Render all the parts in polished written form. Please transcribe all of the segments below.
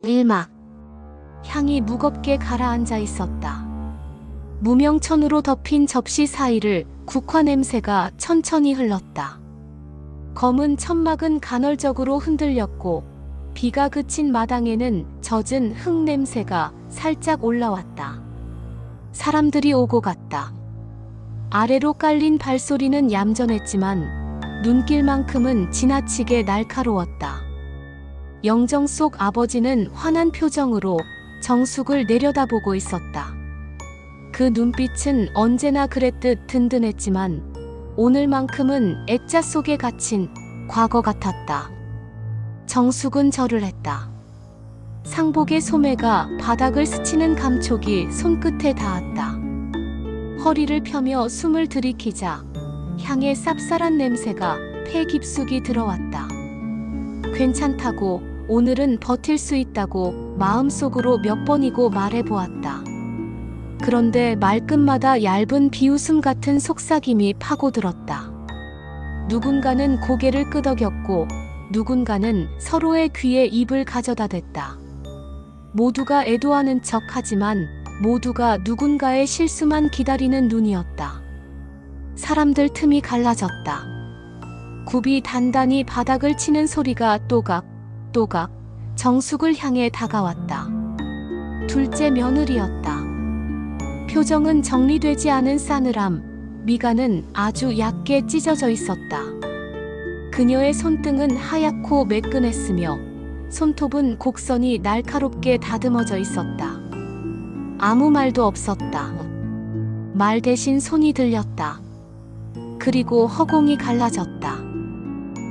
일막. 향이 무겁게 가라앉아 있었다. 무명천으로 덮인 접시 사이를 국화 냄새가 천천히 흘렀다. 검은 천막은 간헐적으로 흔들렸고 비가 그친 마당에는 젖은 흙 냄새가 살짝 올라왔다. 사람들이 오고 갔다. 아래로 깔린 발소리는 얌전했지만 눈길만큼은 지나치게 날카로웠다. 영정 속 아버지는 환한 표정으로 정숙을 내려다보고 있었다. 그 눈빛은 언제나 그랬듯 든든했지만 오늘만큼은 액자 속에 갇힌 과거 같았다. 정숙은 절을 했다. 상복의 소매가 바닥을 스치는 감촉이 손끝에 닿았다. 허리를 펴며 숨을 들이키자 향의 쌉쌀한 냄새가 폐 깊숙이 들어왔다. 괜찮다고, 오늘은 버틸 수 있다고 마음속으로 몇 번이고 말해보았다. 그런데 말끝마다 얇은 비웃음 같은 속삭임이 파고들었다. 누군가는 고개를 끄덕였고 누군가는 서로의 귀에 입을 가져다 댔다. 모두가 애도하는 척 하지만 모두가 누군가의 실수만 기다리는 눈이었다. 사람들 틈이 갈라졌다. 굽이 단단히 바닥을 치는 소리가 또각또각 정숙을 향해 다가왔다. 둘째 며느리였다. 표정은 정리되지 않은 싸늘함, 미간은 아주 얕게 찢어져 있었다. 그녀의 손등은 하얗고 매끈했으며 손톱은 곡선이 날카롭게 다듬어져 있었다. 아무 말도 없었다. 말 대신 손이 들렸다. 그리고 허공이 갈라졌다.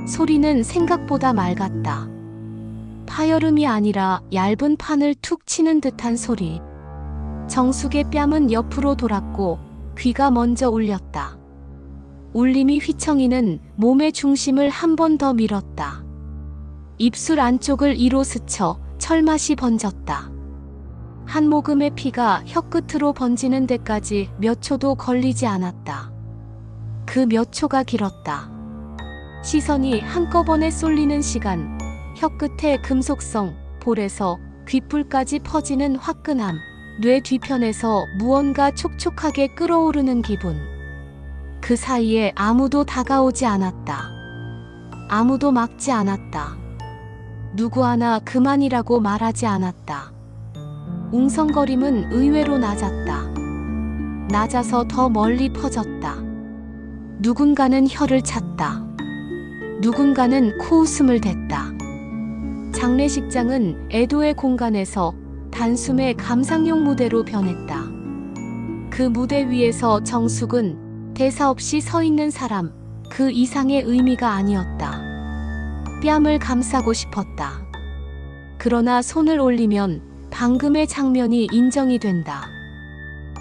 소리는 생각보다 맑았다. 파여름이 아니라 얇은 판을 툭 치는 듯한 소리. 정숙의 뺨은 옆으로 돌았고 귀가 먼저 울렸다. 울림이 휘청이는 몸의 중심을 한 번 더 밀었다. 입술 안쪽을 이로 스쳐 철맛이 번졌다. 한 모금의 피가 혀끝으로 번지는 데까지 몇 초도 걸리지 않았다. 그 몇 초가 길었다. 시선이 한꺼번에 쏠리는 시간, 혀끝의 금속성, 볼에서 귓불까지 퍼지는 화끈함, 뇌 뒤편에서 무언가 촉촉하게 끓어오르는 기분. 그 사이에 아무도 다가오지 않았다. 아무도 막지 않았다. 누구 하나 그만이라고 말하지 않았다. 웅성거림은 의외로 낮았다. 낮아서 더 멀리 퍼졌다. 누군가는 혀를 찼다. 누군가는 코웃음을 댔다. 장례식장은 애도의 공간에서 단숨에 감상용 무대로 변했다. 그 무대 위에서 정숙은 대사 없이 서 있는 사람, 그 이상의 의미가 아니었다. 뺨을 감싸고 싶었다. 그러나 손을 올리면 방금의 장면이 인정이 된다.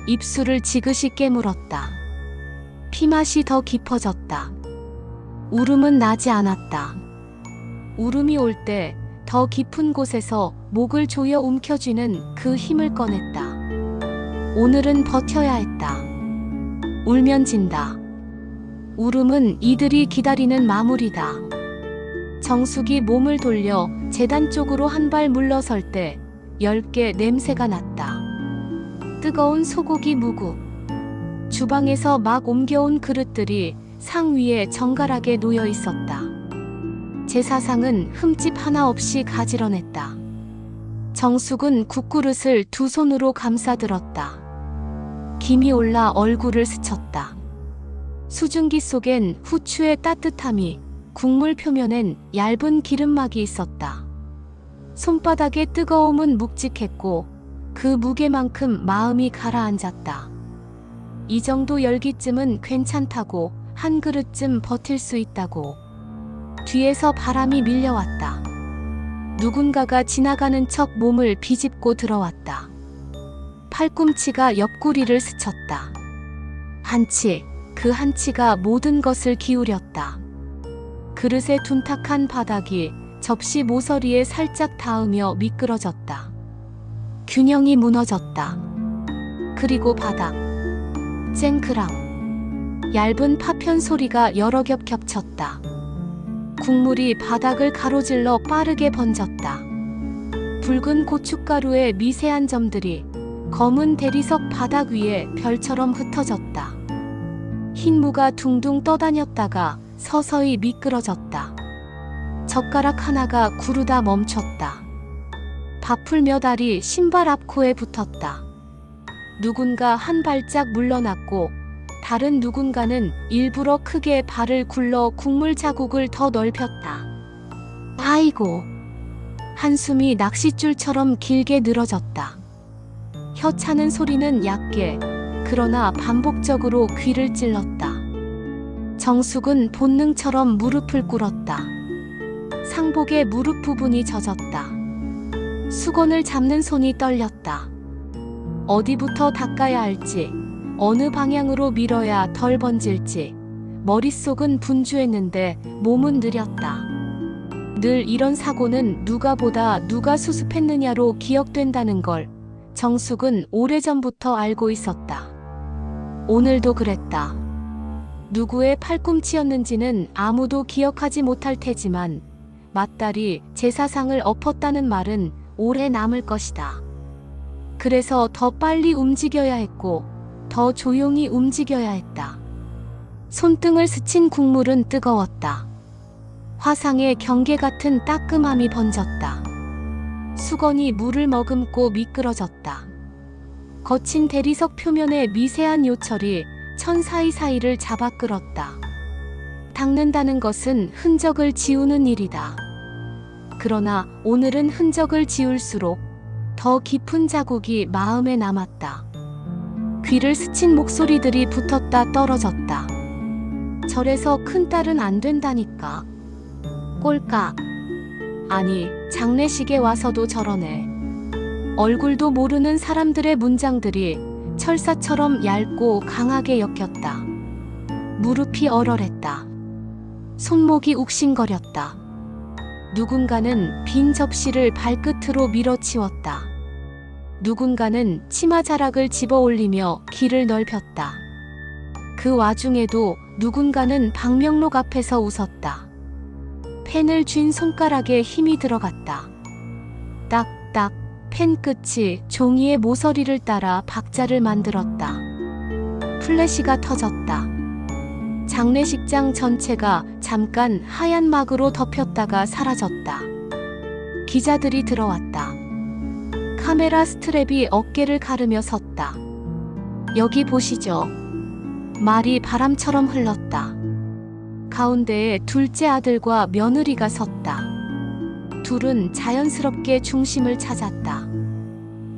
입술을 지그시 깨물었다. 피맛이 더 깊어졌다. 울음은 나지 않았다. 울음이 올 때 더 깊은 곳에서 목을 조여 움켜쥐는 그 힘을 꺼냈다. 오늘은 버텨야 했다. 울면 진다. 울음은 이들이 기다리는 마무리다. 정숙이 몸을 돌려 제단 쪽으로 한 발 물러설 때 엷게 냄새가 났다. 뜨거운 소고기 무국. 주방에서 막 옮겨온 그릇들이 상 위에 정갈하게 놓여 있었다. 제사상은 흠집 하나 없이 가지런했다. 정숙은 국그릇을 두 손으로 감싸들었다. 김이 올라 얼굴을 스쳤다. 수증기 속엔 후추의 따뜻함이, 국물 표면엔 얇은 기름막이 있었다. 손바닥의 뜨거움은 묵직했고 그 무게만큼 마음이 가라앉았다. 이 정도 열기쯤은 괜찮다고, 한 그릇쯤 버틸 수 있다고. 뒤에서 바람이 밀려왔다. 누군가가 지나가는 척 몸을 비집고 들어왔다. 팔꿈치가 옆구리를 스쳤다. 한치, 그 한치가 모든 것을 기울였다. 그릇의 둔탁한 바닥이 접시 모서리에 살짝 닿으며 미끄러졌다. 균형이 무너졌다. 그리고 바닥. 쨍그랑. 얇은 파편 소리가 여러 겹 겹쳤다. 국물이 바닥을 가로질러 빠르게 번졌다. 붉은 고춧가루의 미세한 점들이 검은 대리석 바닥 위에 별처럼 흩어졌다. 흰 무가 둥둥 떠다녔다가 서서히 미끄러졌다. 젓가락 하나가 구르다 멈췄다. 밥풀 몇 알이 신발 앞코에 붙었다. 누군가 한 발짝 물러났고 다른 누군가는 일부러 크게 발을 굴러 국물 자국을 더 넓혔다. 아이고! 한숨이 낚싯줄처럼 길게 늘어졌다. 혀 차는 소리는 얕게 그러나 반복적으로 귀를 찔렀다. 정숙은 본능처럼 무릎을 꿇었다. 상복의 무릎 부분이 젖었다. 수건을 잡는 손이 떨렸다. 어디부터 닦아야 할지, 어느 방향으로 밀어야 덜 번질지, 머릿속은 분주했는데 몸은 느렸다. 늘 이런 사고는 누가 보다 누가 수습했느냐로 기억된다는 걸 정숙은 오래전부터 알고 있었다. 오늘도 그랬다. 누구의 팔꿈치였는지는 아무도 기억하지 못할 테지만 맏딸이 제사상을 엎었다는 말은 오래 남을 것이다. 그래서 더 빨리 움직여야 했고 더 조용히 움직여야 했다. 손등을 스친 국물은 뜨거웠다. 화상의 경계 같은 따끔함이 번졌다. 수건이 물을 머금고 미끄러졌다. 거친 대리석 표면의 미세한 요철이 천 사이사이를 잡아 끌었다. 닦는다는 것은 흔적을 지우는 일이다. 그러나 오늘은 흔적을 지울수록 더 깊은 자국이 마음에 남았다. 귀를 스친 목소리들이 붙었다 떨어졌다. 절에서 큰딸은 안 된다니까. 꼴깍. 아니, 장례식에 와서도 저러네. 얼굴도 모르는 사람들의 문장들이 철사처럼 얇고 강하게 엮였다. 무릎이 얼얼했다. 손목이 욱신거렸다. 누군가는 빈 접시를 발끝으로 밀어치웠다. 누군가는 치마 자락을 집어 올리며 길을 넓혔다. 그 와중에도 누군가는 방명록 앞에서 웃었다. 펜을 쥔 손가락에 힘이 들어갔다. 딱딱 펜 끝이 종이의 모서리를 따라 박자를 만들었다. 플래시가 터졌다. 장례식장 전체가 잠깐 하얀 막으로 덮였다가 사라졌다. 기자들이 들어왔다. 카메라 스트랩이 어깨를 가르며 섰다. 여기 보시죠. 말이 바람처럼 흘렀다. 가운데에 둘째 아들과 며느리가 섰다. 둘은 자연스럽게 중심을 찾았다.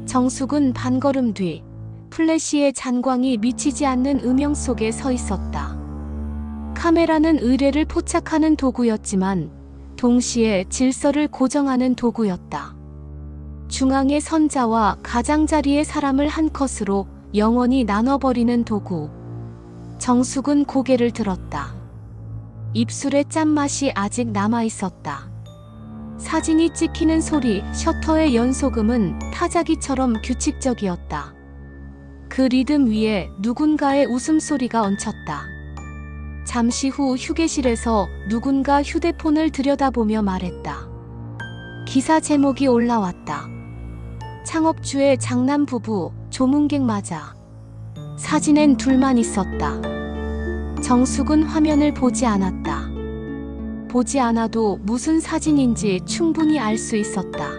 정숙은 반걸음 뒤 플래시의 잔광이 미치지 않는 음영 속에 서 있었다. 카메라는 의례를 포착하는 도구였지만 동시에 질서를 고정하는 도구였다. 중앙의 선자와 가장자리의 사람을 한 컷으로 영원히 나눠버리는 도구. 정숙은 고개를 들었다. 입술에 짠맛이 아직 남아있었다. 사진이 찍히는 소리, 셔터의 연속음은 타자기처럼 규칙적이었다. 그 리듬 위에 누군가의 웃음소리가 얹혔다. 잠시 후 휴게실에서 누군가 휴대폰을 들여다보며 말했다. 기사 제목이 올라왔다. 창업주의 장남 부부, 조문객 맞아. 사진엔 둘만 있었다. 정숙은 화면을 보지 않았다. 보지 않아도 무슨 사진인지 충분히 알 수 있었다.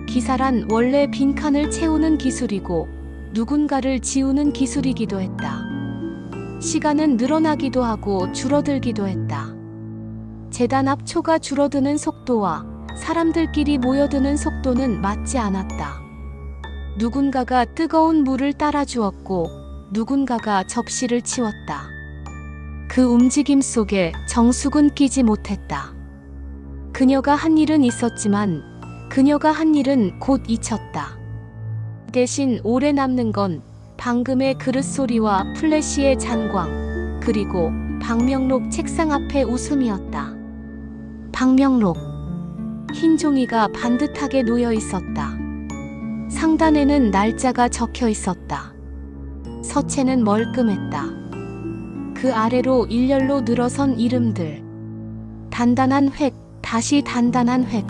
기사란 원래 빈칸을 채우는 기술이고 누군가를 지우는 기술이기도 했다. 시간은 늘어나기도 하고 줄어들기도 했다. 재단 앞 초가 줄어드는 속도와 사람들끼리 모여드는 속도는 맞지 않았다. 누군가가 뜨거운 물을 따라 주었고 누군가가 접시를 치웠다. 그 움직임 속에 정숙은 끼지 못했다. 그녀가 한 일은 있었지만 그녀가 한 일은 곧 잊혔다. 대신 오래 남는 건 방금의 그릇 소리와 플래시의 잔광, 그리고 방명록 책상 앞의 웃음이었다. 방명록. 흰 종이가 반듯하게 놓여 있었다. 상단에는 날짜가 적혀 있었다. 서체는 멀끔했다. 그 아래로 일렬로 늘어선 이름들. 단단한 획, 다시 단단한 획.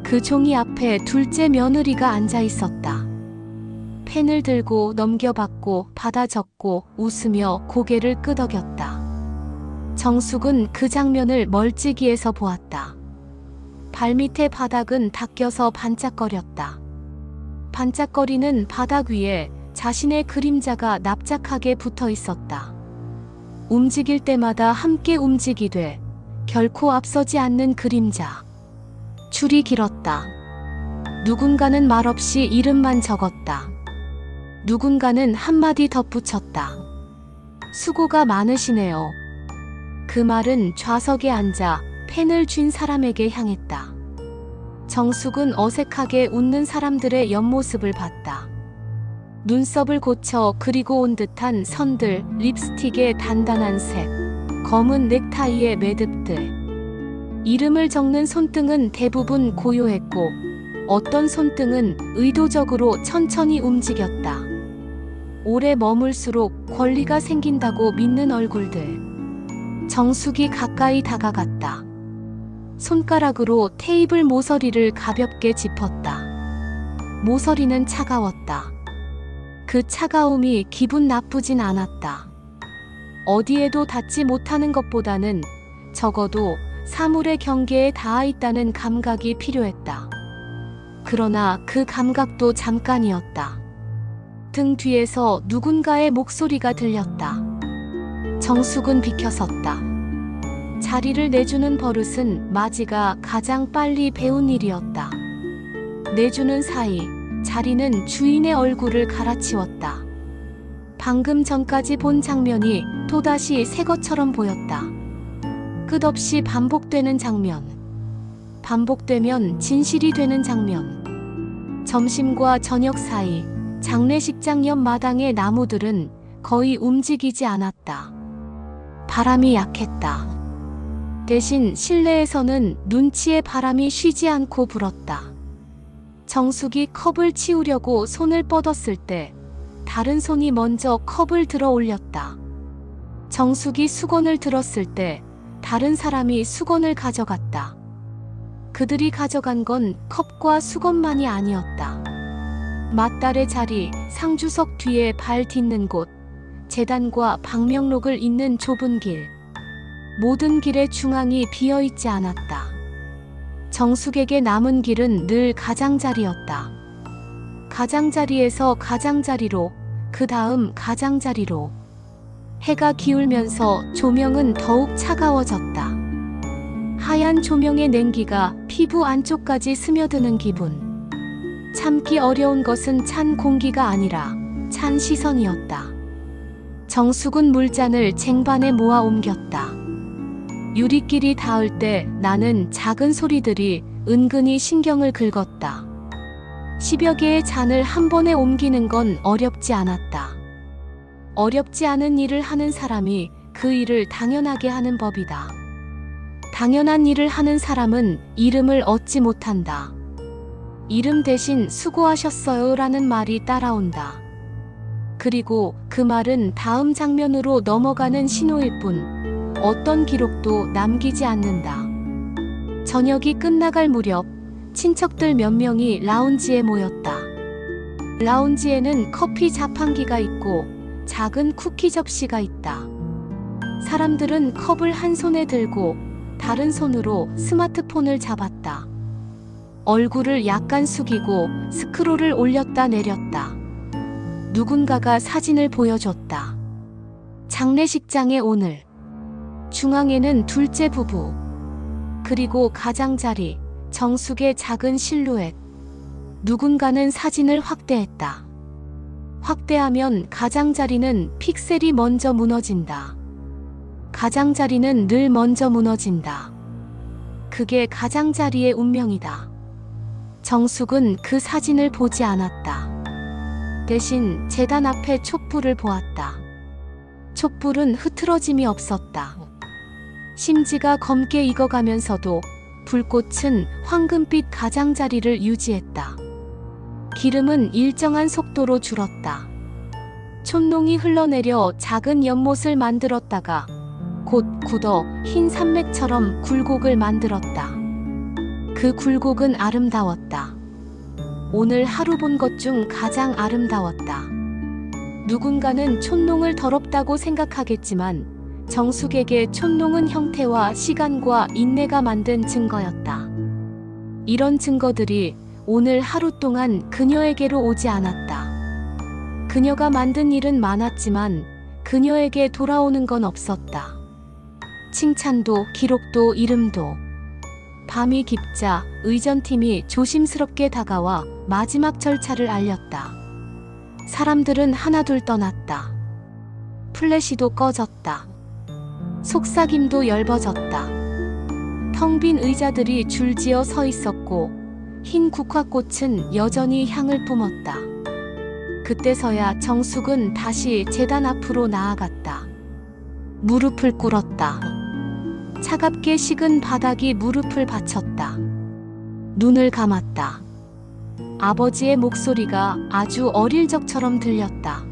그 종이 앞에 앞에 둘째 며느리가 앉아 있었다. 펜을 들고 넘겨받고 받아 적고 웃으며 고개를 끄덕였다. 정숙은 그 장면을 멀찍이에서 보았다. 발밑의 바닥은 닦여서 반짝거렸다. 반짝거리는 바닥 위에 자신의 그림자가 납작하게 붙어 있었다. 움직일 때마다 함께 움직이되 결코 앞서지 않는 그림자. 줄이 길었다. 누군가는 말없이 이름만 적었다. 누군가는 한마디 덧붙였다. 수고가 많으시네요. 그 말은 좌석에 앉아 펜을 쥔 사람에게 향했다. 정숙은 어색하게 웃는 사람들의 옆모습을 봤다. 눈썹을 고쳐 그리고 온 듯한 선들, 립스틱의 단단한 색, 검은 넥타이의 매듭들. 이름을 적는 손등은 대부분 고요했고 어떤 손등은 의도적으로 천천히 움직였다. 오래 머물수록 권리가 생긴다고 믿는 얼굴들. 정숙이 가까이 다가갔다. 손가락으로 테이블 모서리를 가볍게 짚었다. 모서리는 차가웠다. 그 차가움이 기분 나쁘진 않았다. 어디에도 닿지 못하는 것보다는 적어도 사물의 경계에 닿아 있다는 감각이 필요했다. 그러나 그 감각도 잠깐이었다. 등 뒤에서 누군가의 목소리가 들렸다. 정숙은 비켜섰다. 자리를 내주는 버릇은 마지가 가장 빨리 배운 일이었다. 내주는 사이 자리는 주인의 얼굴을 갈아치웠다. 방금 전까지 본 장면이 또다시 새 것처럼 보였다. 끝없이 반복되는 장면. 반복되면 진실이 되는 장면. 점심과 저녁 사이 장례식장 옆 마당의 나무들은 거의 움직이지 않았다. 바람이 약했다. 대신 실내에서는 눈치의 바람이 쉬지 않고 불었다. 정숙이 컵을 치우려고 손을 뻗었을 때 다른 손이 먼저 컵을 들어 올렸다. 정숙이 수건을 들었을 때 다른 사람이 수건을 가져갔다. 그들이 가져간 건 컵과 수건만이 아니었다. 맏딸의 자리, 상주석 뒤에 발 딛는 곳, 제단과 방명록을 잇는 좁은 길. 모든 길의 중앙이 비어있지 않았다. 정숙에게 남은 길은 늘 가장자리였다. 가장자리에서 가장자리로, 그 다음 가장자리로. 해가 기울면서 조명은 더욱 차가워졌다. 하얀 조명의 냉기가 피부 안쪽까지 스며드는 기분. 참기 어려운 것은 찬 공기가 아니라 찬 시선이었다. 정숙은 물잔을 쟁반에 모아 옮겼다. 유리끼리 닿을 때 나는 작은 소리들이 은근히 신경을 긁었다. 10여 개의 잔을 한 번에 옮기는 건 어렵지 않았다. 어렵지 않은 일을 하는 사람이 그 일을 당연하게 하는 법이다. 당연한 일을 하는 사람은 이름을 얻지 못한다. 이름 대신 수고하셨어요 라는 말이 따라온다. 그리고 그 말은 다음 장면으로 넘어가는 신호일 뿐 어떤 기록도 남기지 않는다. 저녁이 끝나갈 무렵 친척들 몇 명이 라운지에 모였다. 라운지에는 커피 자판기가 있고 작은 쿠키 접시가 있다. 사람들은 컵을 한 손에 들고 다른 손으로 스마트폰을 잡았다. 얼굴을 약간 숙이고 스크롤을 올렸다 내렸다. 누군가가 사진을 보여줬다. 장례식장의 오늘. 중앙에는 둘째 부부. 그리고 가장자리, 정숙의 작은 실루엣. 누군가는 사진을 확대했다. 확대하면 가장자리는 픽셀이 먼저 무너진다. 가장자리는 늘 먼저 무너진다. 그게 가장자리의 운명이다. 정숙은 그 사진을 보지 않았다. 대신 제단 앞에 촛불을 보았다. 촛불은 흐트러짐이 없었다. 심지가 검게 익어가면서도 불꽃은 황금빛 가장자리를 유지했다. 기름은 일정한 속도로 줄었다. 촛농이 흘러내려 작은 연못을 만들었다가 곧 굳어 흰 산맥처럼 굴곡을 만들었다. 그 굴곡은 아름다웠다. 오늘 하루 본 것 중 가장 아름다웠다. 누군가는 촌농을 더럽다고 생각하겠지만 정숙에게 촌농은 형태와 시간과 인내가 만든 증거였다. 이런 증거들이 오늘 하루 동안 그녀에게로 오지 않았다. 그녀가 만든 일은 많았지만 그녀에게 돌아오는 건 없었다. 칭찬도 기록도 이름도. 밤이 깊자 의전팀이 조심스럽게 다가와 마지막 절차를 알렸다. 사람들은 하나둘 떠났다. 플래시도 꺼졌다. 속삭임도 엷어졌다. 텅 빈 의자들이 줄지어 서 있었고 흰 국화꽃은 여전히 향을 뿜었다. 그때서야 정숙은 다시 제단 앞으로 나아갔다. 무릎을 꿇었다. 차갑게 식은 바닥이 무릎을 받쳤다. 눈을 감았다. 아버지의 목소리가 아주 어릴 적처럼 들렸다.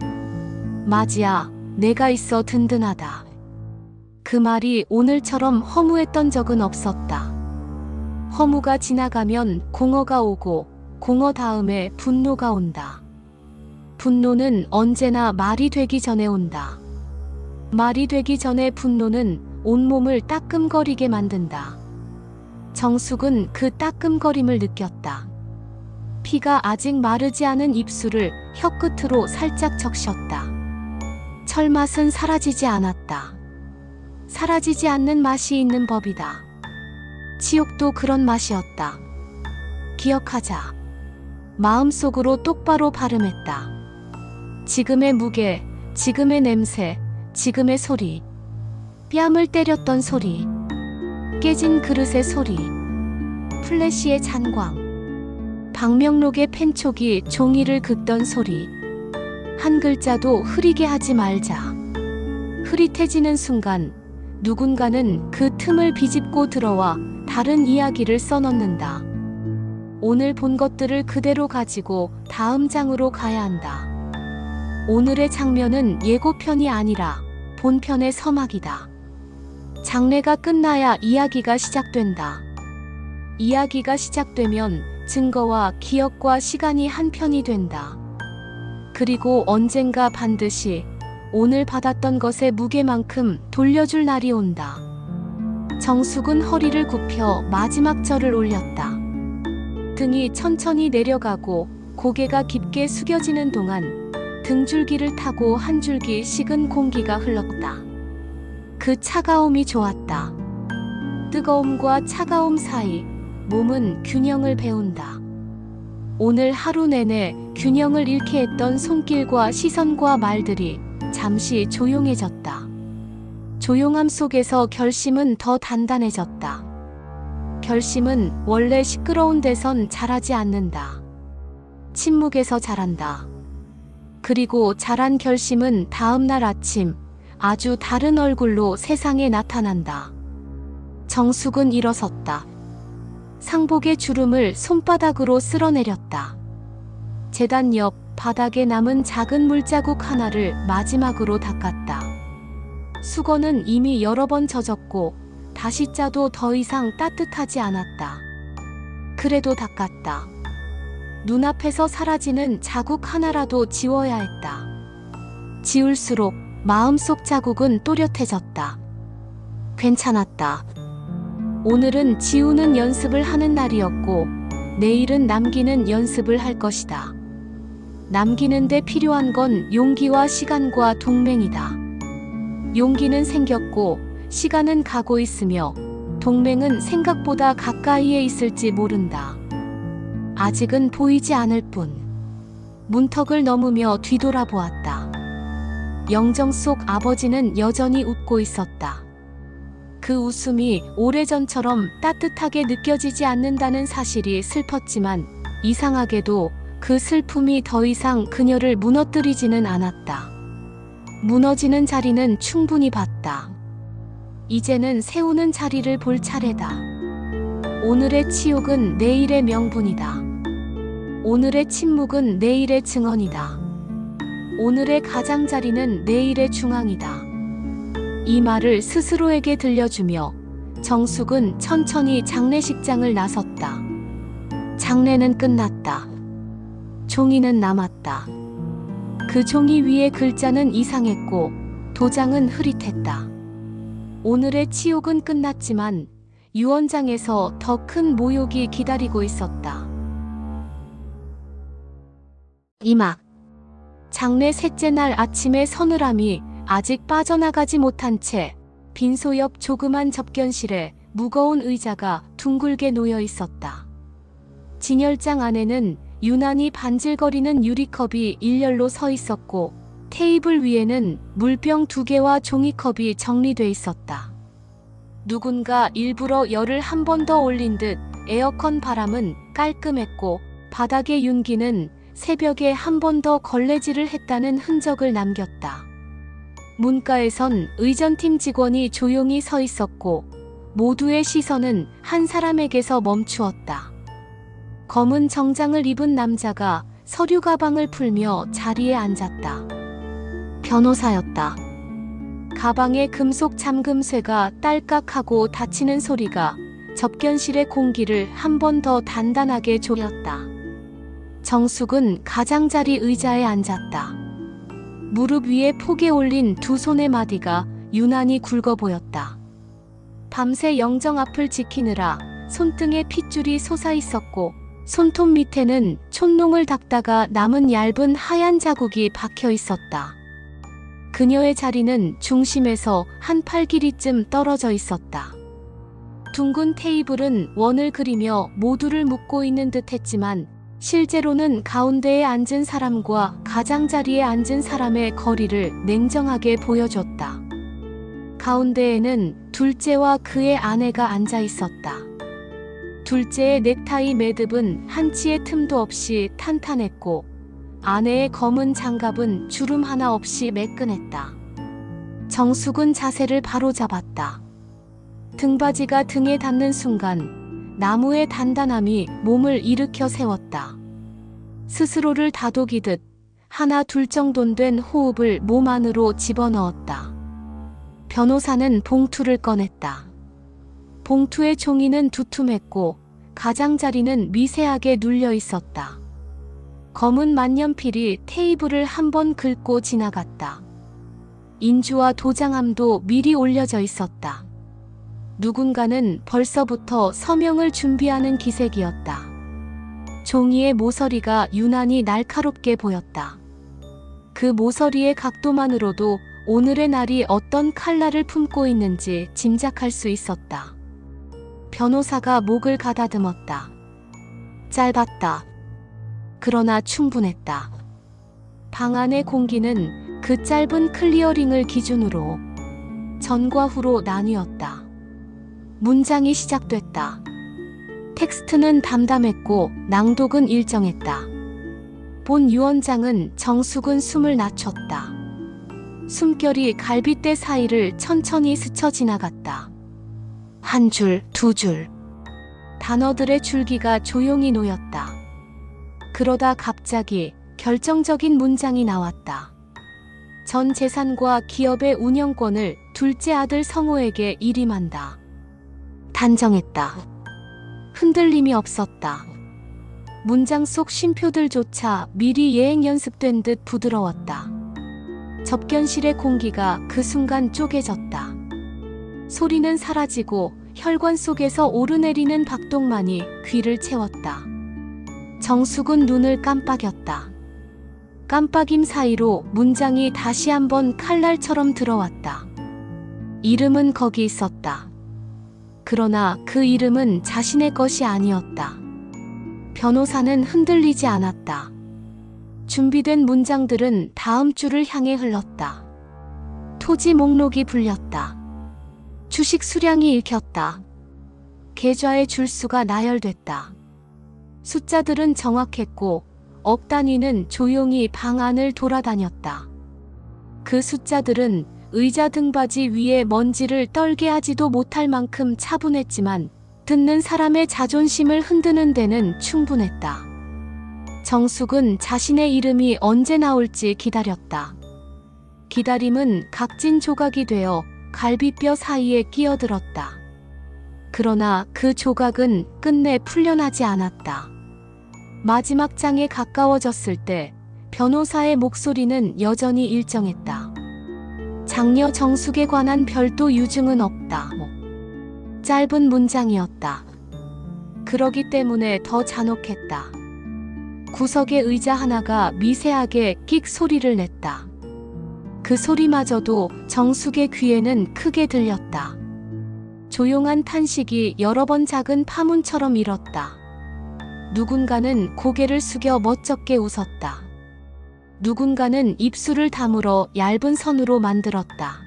마지야, 내가 있어 든든하다. 그 말이 오늘처럼 허무했던 적은 없었다. 허무가 지나가면 공허가 오고 공허 다음에 분노가 온다. 분노는 언제나 말이 되기 전에 온다. 말이 되기 전에 분노는 온몸을 따끔거리게 만든다. 정숙은 그 따끔거림을 느꼈다. 피가 아직 마르지 않은 입술을 혀끝으로 살짝 적셨다. 철맛은 사라지지 않았다. 사라지지 않는 맛이 있는 법이다. 치욕도 그런 맛이었다. 기억하자. 마음속으로 똑바로 발음했다. 지금의 무게, 지금의 냄새, 지금의 소리. 뺨을 때렸던 소리. 깨진 그릇의 소리. 플래시의 잔광. 방명록의 펜촉이 종이를 긋던 소리. 한 글자도 흐리게 하지 말자. 흐릿해지는 순간 누군가는 그 틈을 비집고 들어와 다른 이야기를 써넣는다. 오늘 본 것들을 그대로 가지고 다음 장으로 가야 한다. 오늘의 장면은 예고편이 아니라 본편의 서막이다. 장례가 끝나야 이야기가 시작된다. 이야기가 시작되면 증거와 기억과 시간이 한 편이 된다. 그리고 언젠가 반드시 오늘 받았던 것의 무게만큼 돌려줄 날이 온다. 정숙은 허리를 굽혀 마지막 절을 올렸다. 등이 천천히 내려가고 고개가 깊게 숙여지는 동안 등줄기를 타고 한 줄기 식은 공기가 흘렀다. 그 차가움이 좋았다. 뜨거움과 차가움 사이 몸은 균형을 배운다. 오늘 하루 내내 균형을 잃게 했던 손길과 시선과 말들이 잠시 조용해졌다. 조용함 속에서 결심은 더 단단해졌다. 결심은 원래 시끄러운 데선 자라지 않는다. 침묵에서 자란다. 그리고 자란 결심은 다음날 아침 아주 다른 얼굴로 세상에 나타난다. 정숙은 일어섰다. 상복의 주름을 손바닥으로 쓸어내렸다. 제단 옆 바닥에 남은 작은 물자국 하나를 마지막으로 닦았다. 수건은 이미 여러 번 젖었고 다시 짜도 더 이상 따뜻하지 않았다. 그래도 닦았다. 눈앞에서 사라지는 자국 하나라도 지워야 했다. 지울수록 마음속 자국은 또렷해졌다. 괜찮았다. 오늘은 지우는 연습을 하는 날이었고 내일은 남기는 연습을 할 것이다. 남기는데 필요한 건 용기와 시간과 동맹이다. 용기는 생겼고 시간은 가고 있으며 동맹은 생각보다 가까이에 있을지 모른다. 아직은 보이지 않을 뿐. 문턱을 넘으며 뒤돌아보았다. 영정 속 아버지는 여전히 웃고 있었다. 그 웃음이 오래전처럼 따뜻하게 느껴지지 않는다는 사실이 슬펐지만 이상하게도 그 슬픔이 더 이상 그녀를 무너뜨리지는 않았다. 무너지는 자리는 충분히 봤다. 이제는 세우는 자리를 볼 차례다. 오늘의 치욕은 내일의 명분이다. 오늘의 침묵은 내일의 증언이다. 오늘의 가장자리는 내일의 중앙이다. 이 말을 스스로에게 들려주며 정숙은 천천히 장례식장을 나섰다. 장례는 끝났다. 종이는 남았다. 그 종이 위에 글자는 이상했고 도장은 흐릿했다. 오늘의 치욕은 끝났지만 유언장에서 더 큰 모욕이 기다리고 있었다. 이막 장례 셋째 날 아침에 서늘함이 아직 빠져나가지 못한 채 빈소 옆 조그만 접견실에 무거운 의자가 둥글게 놓여 있었다. 진열장 안에는 유난히 반질거리는 유리컵이 일렬로 서 있었고 테이블 위에는 물병 2개와 종이컵이 정리돼 있었다. 누군가 일부러 열을 한 번 더 올린 듯 에어컨 바람은 깔끔했고 바닥의 윤기는 새벽에 한 번 더 걸레질을 했다는 흔적을 남겼다. 문가에선 의전팀 직원이 조용히 서 있었고 모두의 시선은 한 사람에게서 멈추었다. 검은 정장을 입은 남자가 서류 가방을 풀며 자리에 앉았다. 변호사였다. 가방의 금속 잠금쇠가 딸깍하고 닫히는 소리가 접견실의 공기를 한 번 더 단단하게 조였다. 정숙은 가장자리 의자에 앉았다. 무릎 위에 폭에 올린 두 손의 마디가 유난히 굵어 보였다. 밤새 영정 앞을 지키느라 손등에 핏줄이 솟아 있었고 손톱 밑에는 촛농을 닦다가 남은 얇은 하얀 자국이 박혀 있었다. 그녀의 자리는 중심에서 한 팔 길이쯤 떨어져 있었다. 둥근 테이블은 원을 그리며 모두를 묶고 있는 듯 했지만 실제로는 가운데에 앉은 사람과 가장자리에 앉은 사람의 거리를 냉정하게 보여줬다. 가운데에는 둘째와 그의 아내가 앉아 있었다. 둘째의 넥타이 매듭은 한치의 틈도 없이 탄탄했고 아내의 검은 장갑은 주름 하나 없이 매끈했다. 정숙은 자세를 바로잡았다. 등받이가 등에 닿는 순간 나무의 단단함이 몸을 일으켜 세웠다. 스스로를 다독이듯 하나 둘 정돈 된 호흡을 몸 안으로 집어넣었다. 변호사는 봉투를 꺼냈다. 봉투의 종이는 두툼했고 가장자리는 미세하게 눌려 있었다. 검은 만년필이 테이블을 한번 긁고 지나갔다. 인주와 도장함도 미리 올려져 있었다. 누군가는 벌써부터 서명을 준비하는 기색이었다. 종이의 모서리가 유난히 날카롭게 보였다. 그 모서리의 각도만으로도 오늘의 날이 어떤 칼날을 품고 있는지 짐작할 수 있었다. 변호사가 목을 가다듬었다. 짧았다. 그러나 충분했다. 방 안의 공기는 그 짧은 클리어링을 기준으로 전과 후로 나뉘었다. 문장이 시작됐다. 텍스트는 담담했고 낭독은 일정했다. 본 유언장은 정숙은 숨을 낮췄다. 숨결이 갈빗대 사이를 천천히 스쳐 지나갔다. 한 줄, 두 줄. 단어들의 줄기가 조용히 놓였다. 그러다 갑자기 결정적인 문장이 나왔다. 전 재산과 기업의 운영권을 둘째 아들 성호에게 일임한다. 단정했다. 흔들림이 없었다. 문장 속 쉼표들조차 미리 예행 연습된 듯 부드러웠다. 접견실의 공기가 그 순간 쪼개졌다. 소리는 사라지고 혈관 속에서 오르내리는 박동만이 귀를 채웠다. 정숙은 눈을 깜빡였다. 깜빡임 사이로 문장이 다시 한번 칼날처럼 들어왔다. 이름은 거기 있었다. 그러나 그 이름은 자신의 것이 아니었다. 변호사는 흔들리지 않았다. 준비된 문장들은 다음 줄을 향해 흘렀다. 토지 목록이 불렸다. 주식 수량이 읽혔다. 계좌의 줄수가 나열됐다. 숫자들은 정확했고 억 단위는 조용히 방 안을 돌아다녔다. 그 숫자들은 의자 등받이 위에 먼지를 떨게 하지도 못할 만큼 차분했지만 듣는 사람의 자존심을 흔드는 데는 충분했다. 정숙은 자신의 이름이 언제 나올지 기다렸다. 기다림은 각진 조각이 되어 갈비뼈 사이에 끼어들었다. 그러나 그 조각은 끝내 풀려나지 않았다. 마지막 장에 가까워졌을 때 변호사의 목소리는 여전히 일정했다. 장녀 정숙에 관한 별도 유증은 없다. 짧은 문장이었다. 그러기 때문에 더 잔혹했다. 구석의 의자 하나가 미세하게 끽 소리를 냈다. 그 소리마저도 정숙의 귀에는 크게 들렸다. 조용한 탄식이 여러 번 작은 파문처럼 일었다. 누군가는 고개를 숙여 멋쩍게 웃었다. 누군가는 입술을 다물어 얇은 선으로 만들었다.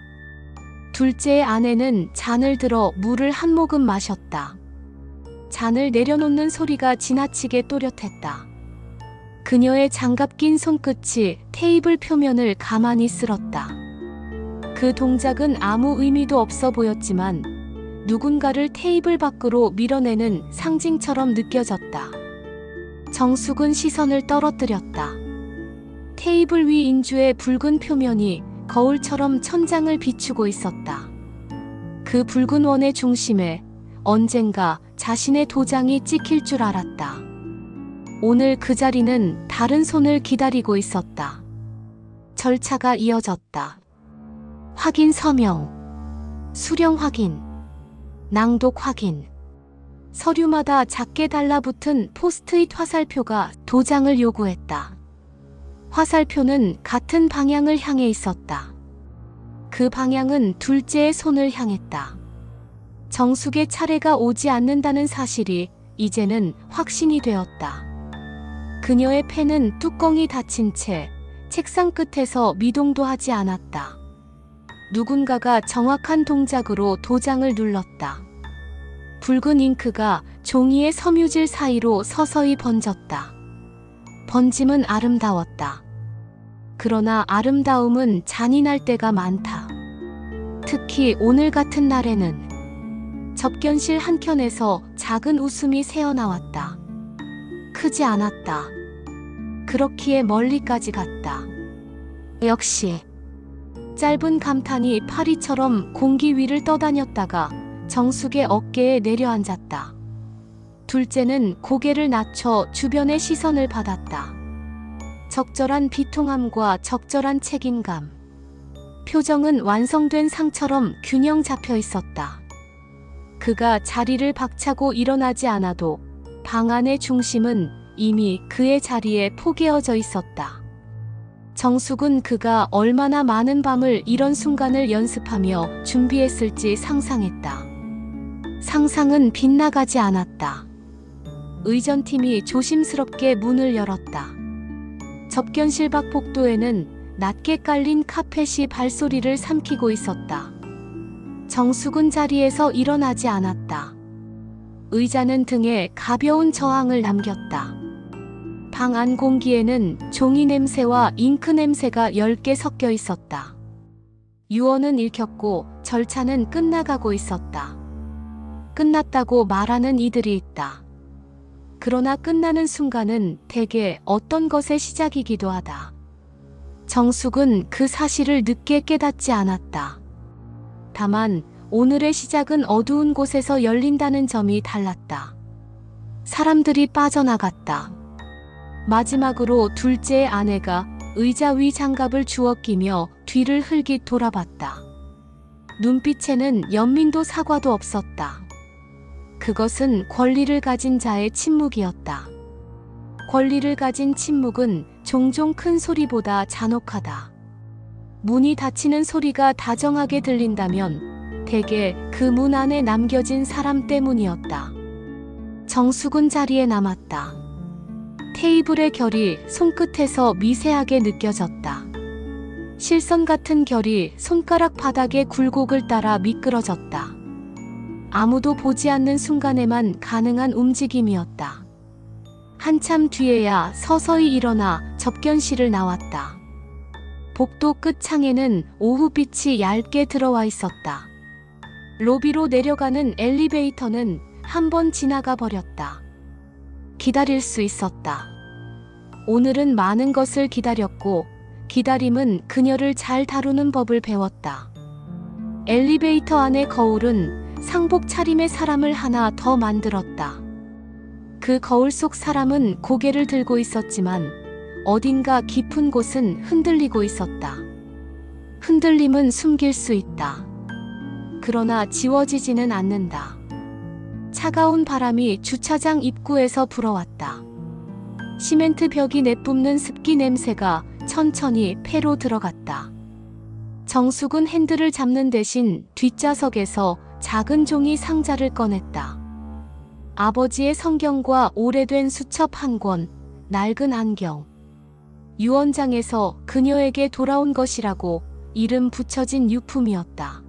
둘째의 아내는 잔을 들어 물을 한 모금 마셨다. 잔을 내려놓는 소리가 지나치게 또렷했다. 그녀의 장갑 낀 손끝이 테이블 표면을 가만히 쓸었다. 그 동작은 아무 의미도 없어 보였지만 누군가를 테이블 밖으로 밀어내는 상징처럼 느껴졌다. 정숙은 시선을 떨어뜨렸다. 테이블 위 인주의 붉은 표면이 거울처럼 천장을 비추고 있었다. 그 붉은 원의 중심에 언젠가 자신의 도장이 찍힐 줄 알았다. 오늘 그 자리는 다른 손을 기다리고 있었다. 절차가 이어졌다. 확인 서명, 수령 확인, 낭독 확인. 서류마다 작게 달라붙은 포스트잇 화살표가 도장을 요구했다. 화살표는 같은 방향을 향해 있었다. 그 방향은 둘째의 손을 향했다. 정숙의 차례가 오지 않는다는 사실이 이제는 확신이 되었다. 그녀의 펜은 뚜껑이 닫힌 채 책상 끝에서 미동도 하지 않았다. 누군가가 정확한 동작으로 도장을 눌렀다. 붉은 잉크가 종이의 섬유질 사이로 서서히 번졌다. 번짐은 아름다웠다. 그러나 아름다움은 잔인할 때가 많다. 특히 오늘 같은 날에는 접견실 한켠에서 작은 웃음이 새어나왔다. 크지 않았다. 그렇기에 멀리까지 갔다. 역시. 짧은 감탄이 파리처럼 공기 위를 떠다녔다가 정숙의 어깨에 내려앉았다. 둘째는 고개를 낮춰 주변의 시선을 받았다. 적절한 비통함과 적절한 책임감. 표정은 완성된 상처럼 균형 잡혀 있었다. 그가 자리를 박차고 일어나지 않아도 방안의 중심은 이미 그의 자리에 포개어져 있었다. 정숙은 그가 얼마나 많은 밤을 이런 순간을 연습하며 준비했을지 상상했다. 상상은 빗나가지 않았다. 의전팀이 조심스럽게 문을 열었다. 접견실 밖 복도에는 낮게 깔린 카펫이 발소리를 삼키고 있었다. 정숙은 자리에서 일어나지 않았다. 의자는 등에 가벼운 저항을 남겼다. 방 안 공기에는 종이 냄새와 잉크 냄새가 엷게 섞여 있었다. 유언은 읽혔고 절차는 끝나가고 있었다. 끝났다고 말하는 이들이 있다. 그러나 끝나는 순간은 대개 어떤 것의 시작이기도 하다. 정숙은 그 사실을 늦게 깨닫지 않았다. 다만 오늘의 시작은 어두운 곳에서 열린다는 점이 달랐다. 사람들이 빠져나갔다. 마지막으로 둘째의 아내가 의자 위 장갑을 주워 끼며 뒤를 흘깃 돌아봤다. 눈빛에는 연민도 사과도 없었다. 그것은 권리를 가진 자의 침묵이었다. 권리를 가진 침묵은 종종 큰 소리보다 잔혹하다. 문이 닫히는 소리가 다정하게 들린다면 대개 그 문 안에 남겨진 사람 때문이었다. 정숙은 자리에 남았다. 테이블의 결이 손끝에서 미세하게 느껴졌다. 실선 같은 결이 손가락 바닥의 굴곡을 따라 미끄러졌다. 아무도 보지 않는 순간에만 가능한 움직임이었다. 한참 뒤에야 서서히 일어나 접견실을 나왔다. 복도 끝 창에는 오후빛이 얇게 들어와 있었다. 로비로 내려가는 엘리베이터는 한 번 지나가 버렸다. 기다릴 수 있었다. 오늘은 많은 것을 기다렸고 기다림은 그녀를 잘 다루는 법을 배웠다. 엘리베이터 안의 거울은 상복 차림의 사람을 하나 더 만들었다. 그 거울 속 사람은 고개를 들고 있었지만 어딘가 깊은 곳은 흔들리고 있었다. 흔들림은 숨길 수 있다. 그러나 지워지지는 않는다. 차가운 바람이 주차장 입구에서 불어왔다. 시멘트 벽이 내뿜는 습기 냄새가 천천히 폐로 들어갔다. 정숙은 핸들을 잡는 대신 뒷좌석에서 작은 종이 상자를 꺼냈다. 아버지의 성경과 오래된 수첩 한 권, 낡은 안경. 유언장에서 그녀에게 돌아온 것이라고 이름 붙여진 유품이었다.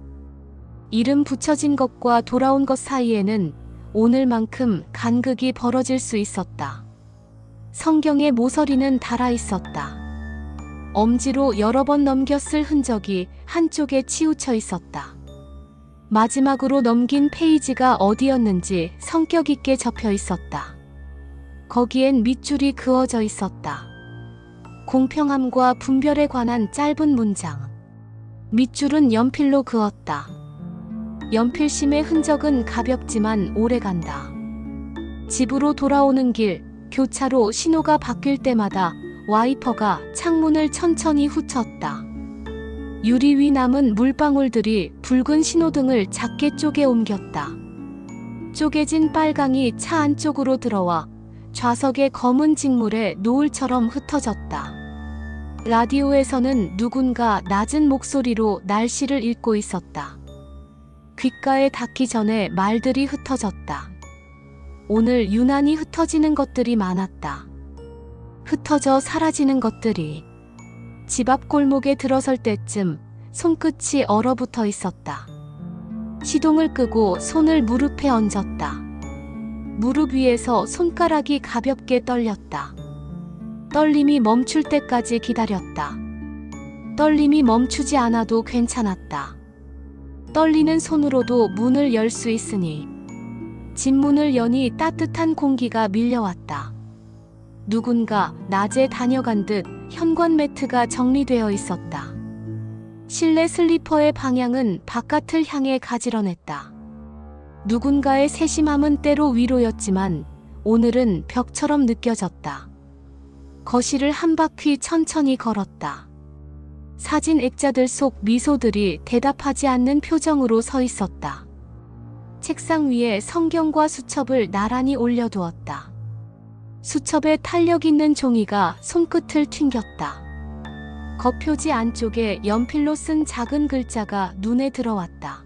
이름 붙여진 것과 돌아온 것 사이에는 오늘만큼 간극이 벌어질 수 있었다. 성경의 모서리는 닳아 있었다. 엄지로 여러 번 넘겼을 흔적이 한쪽에 치우쳐 있었다. 마지막으로 넘긴 페이지가 어디였는지 성격 있게 접혀 있었다. 거기엔 밑줄이 그어져 있었다. 공평함과 분별에 관한 짧은 문장. 밑줄은 연필로 그었다. 연필심의 흔적은 가볍지만 오래간다. 집으로 돌아오는 길, 교차로 신호가 바뀔 때마다 와이퍼가 창문을 천천히 훑었다. 유리 위 남은 물방울들이 붉은 신호등을 작게 쪼개 옮겼다. 쪼개진 빨강이 차 안쪽으로 들어와 좌석의 검은 직물에 노을처럼 흩어졌다. 라디오에서는 누군가 낮은 목소리로 날씨를 읽고 있었다. 귓가에 닿기 전에 말들이 흩어졌다. 오늘 유난히 흩어지는 것들이 많았다. 흩어져 사라지는 것들이. 집 앞 골목에 들어설 때쯤 손끝이 얼어붙어 있었다. 시동을 끄고 손을 무릎에 얹었다. 무릎 위에서 손가락이 가볍게 떨렸다. 떨림이 멈출 때까지 기다렸다. 떨림이 멈추지 않아도 괜찮았다. 떨리는 손으로도 문을 열 수 있으니. 집 문을 여니 따뜻한 공기가 밀려왔다. 누군가 낮에 다녀간 듯 현관 매트가 정리되어 있었다. 실내 슬리퍼의 방향은 바깥을 향해 가지런했다. 누군가의 세심함은 때로 위로였지만 오늘은 벽처럼 느껴졌다. 거실을 한 바퀴 천천히 걸었다. 사진 액자들 속 미소들이 대답하지 않는 표정으로 서 있었다. 책상 위에 성경과 수첩을 나란히 올려두었다. 수첩에 탄력 있는 종이가 손끝을 튕겼다. 겉표지 안쪽에 연필로 쓴 작은 글자가 눈에 들어왔다.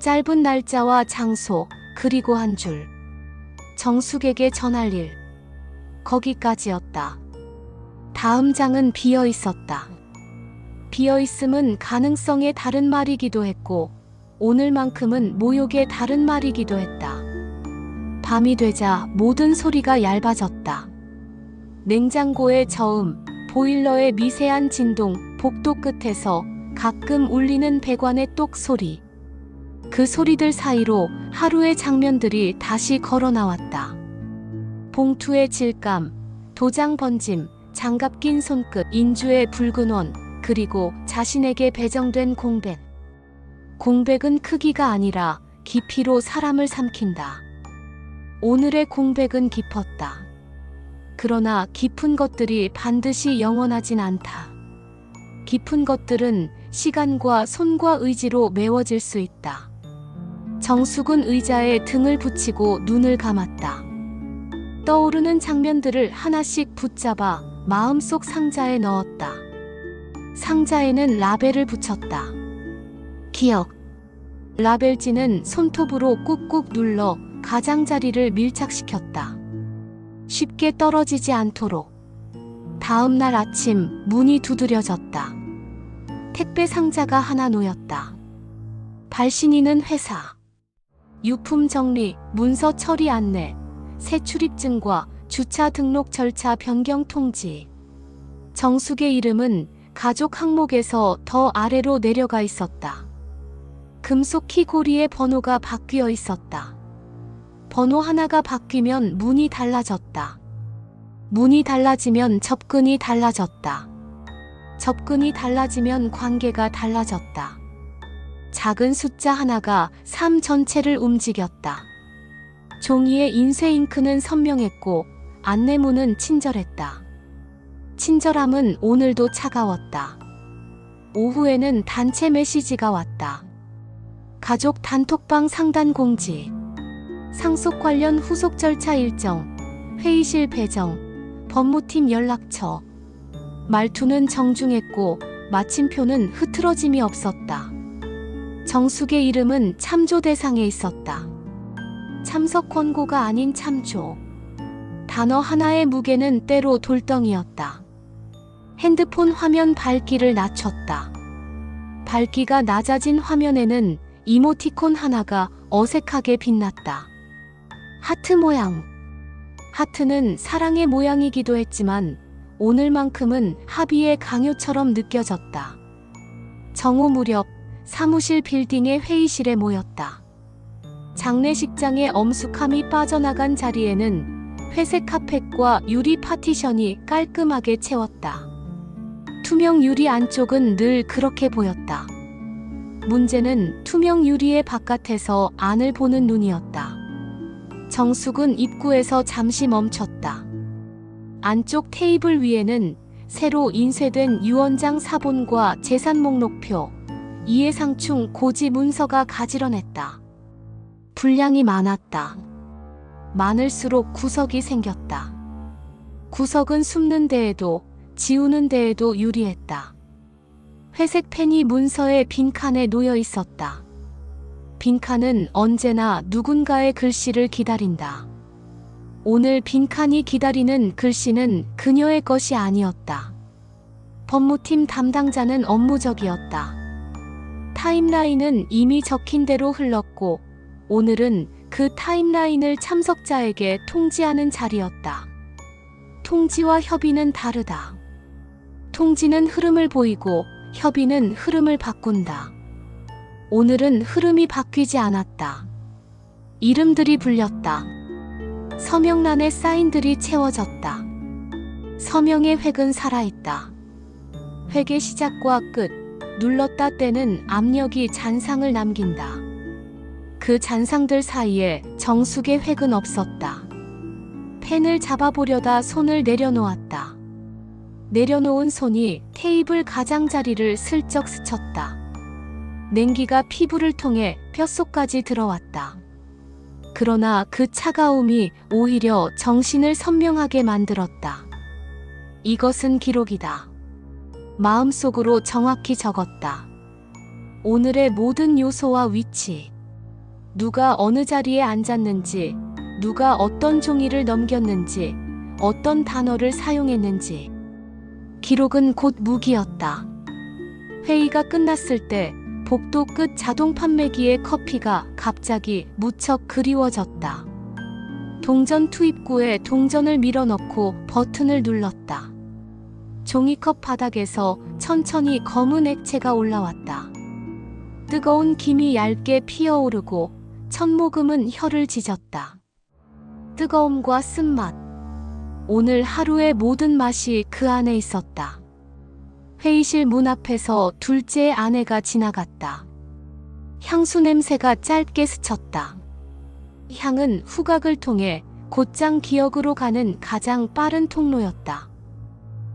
짧은 날짜와 장소, 그리고 한 줄. 정숙에게 전할 일. 거기까지였다. 다음 장은 비어 있었다. 비어 있음은 가능성의 다른 말이기도 했고, 오늘만큼은 모욕의 다른 말이기도 했다. 밤이 되자 모든 소리가 얇아졌다. 냉장고의 저음, 보일러의 미세한 진동, 복도 끝에서 가끔 울리는 배관의 똑 소리. 그 소리들 사이로 하루의 장면들이 다시 걸어 나왔다. 봉투의 질감, 도장 번짐, 장갑 낀 손끝, 인주의 붉은 원, 그리고 자신에게 배정된 공백. 공백은 크기가 아니라 깊이로 사람을 삼킨다. 오늘의 공백은 깊었다. 그러나 깊은 것들이 반드시 영원하진 않다. 깊은 것들은 시간과 손과 의지로 메워질 수 있다. 정숙은 의자에 등을 붙이고 눈을 감았다. 떠오르는 장면들을 하나씩 붙잡아 마음속 상자에 넣었다. 상자에는 라벨을 붙였다. 기억. 라벨지는 손톱으로 꾹꾹 눌러 가장자리를 밀착시켰다. 쉽게 떨어지지 않도록. 다음 날 아침 문이 두드려졌다. 택배 상자가 하나 놓였다. 발신인은 회사. 유품 정리, 문서 처리 안내, 새 출입증과 주차 등록 절차 변경 통지. 정숙의 이름은 가족 항목에서 더 아래로 내려가 있었다. 금속 키고리의 번호가 바뀌어 있었다. 번호 하나가 바뀌면 문이 달라졌다. 문이 달라지면 접근이 달라졌다. 접근이 달라지면 관계가 달라졌다. 작은 숫자 하나가 삶 전체를 움직였다. 종이의 인쇄 잉크는 선명했고 안내문은 친절했다. 친절함은 오늘도 차가웠다. 오후에는 단체 메시지가 왔다. 가족 단톡방 상단 공지, 상속 관련 후속 절차 일정, 회의실 배정, 법무팀 연락처. 말투는 정중했고 마침표는 흐트러짐이 없었다. 정숙의 이름은 참조 대상에 있었다. 참석 권고가 아닌 참조. 단어 하나의 무게는 때로 돌덩이였다. 핸드폰 화면 밝기를 낮췄다. 밝기가 낮아진 화면에는 이모티콘 하나가 어색하게 빛났다. 하트 모양. 하트는 사랑의 모양이기도 했지만 오늘만큼은 합의의 강요처럼 느껴졌다. 정오 무렵 사무실 빌딩의 회의실에 모였다. 장례식장의 엄숙함이 빠져나간 자리에는 회색 카펫과 유리 파티션이 깔끔하게 채웠다. 투명 유리 안쪽은 늘 그렇게 보였다. 문제는 투명 유리의 바깥에서 안을 보는 눈이었다. 정숙은 입구에서 잠시 멈췄다. 안쪽 테이블 위에는 새로 인쇄된 유언장 사본과 재산 목록표, 이해상충 고지 문서가 가지런했다. 분량이 많았다. 많을수록 구석이 생겼다. 구석은 숨는 데에도 지우는 데에도 유리했다. 회색 펜이 문서의 빈칸에 놓여 있었다. 빈칸은 언제나 누군가의 글씨를 기다린다. 오늘 빈칸이 기다리는 글씨는 그녀의 것이 아니었다. 법무팀 담당자는 업무적이었다. 타임라인은 이미 적힌 대로 흘렀고 오늘은 그 타임라인을 참석자에게 통지하는 자리였다. 통지와 협의는 다르다. 통지는 흐름을 보이고 협의는 흐름을 바꾼다. 오늘은 흐름이 바뀌지 않았다. 이름들이 불렸다. 서명란에 사인들이 채워졌다. 서명의 획은 살아있다. 획의 시작과 끝, 눌렀다 떼는 압력이 잔상을 남긴다. 그 잔상들 사이에 정숙의 획은 없었다. 펜을 잡아보려다 손을 내려놓았다. 내려놓은 손이 테이블 가장자리를 슬쩍 스쳤다. 냉기가 피부를 통해 뼛속까지 들어왔다. 그러나 그 차가움이 오히려 정신을 선명하게 만들었다. 이것은 기록이다. 마음속으로 정확히 적었다. 오늘의 모든 요소와 위치. 누가 어느 자리에 앉았는지, 누가 어떤 종이를 넘겼는지, 어떤 단어를 사용했는지. 기록은 곧 무기였다. 회의가 끝났을 때 복도 끝 자동 판매기의 커피가 갑자기 무척 그리워졌다. 동전 투입구에 동전을 밀어넣고 버튼을 눌렀다. 종이컵 바닥에서 천천히 검은 액체가 올라왔다. 뜨거운 김이 얇게 피어오르고 첫모금은 혀를 짖었다. 뜨거움과 쓴맛. 오늘 하루의 모든 맛이 그 안에 있었다. 회의실 문 앞에서 둘째의 아내가 지나갔다. 향수 냄새가 짧게 스쳤다. 향은 후각을 통해 곧장 기억으로 가는 가장 빠른 통로였다.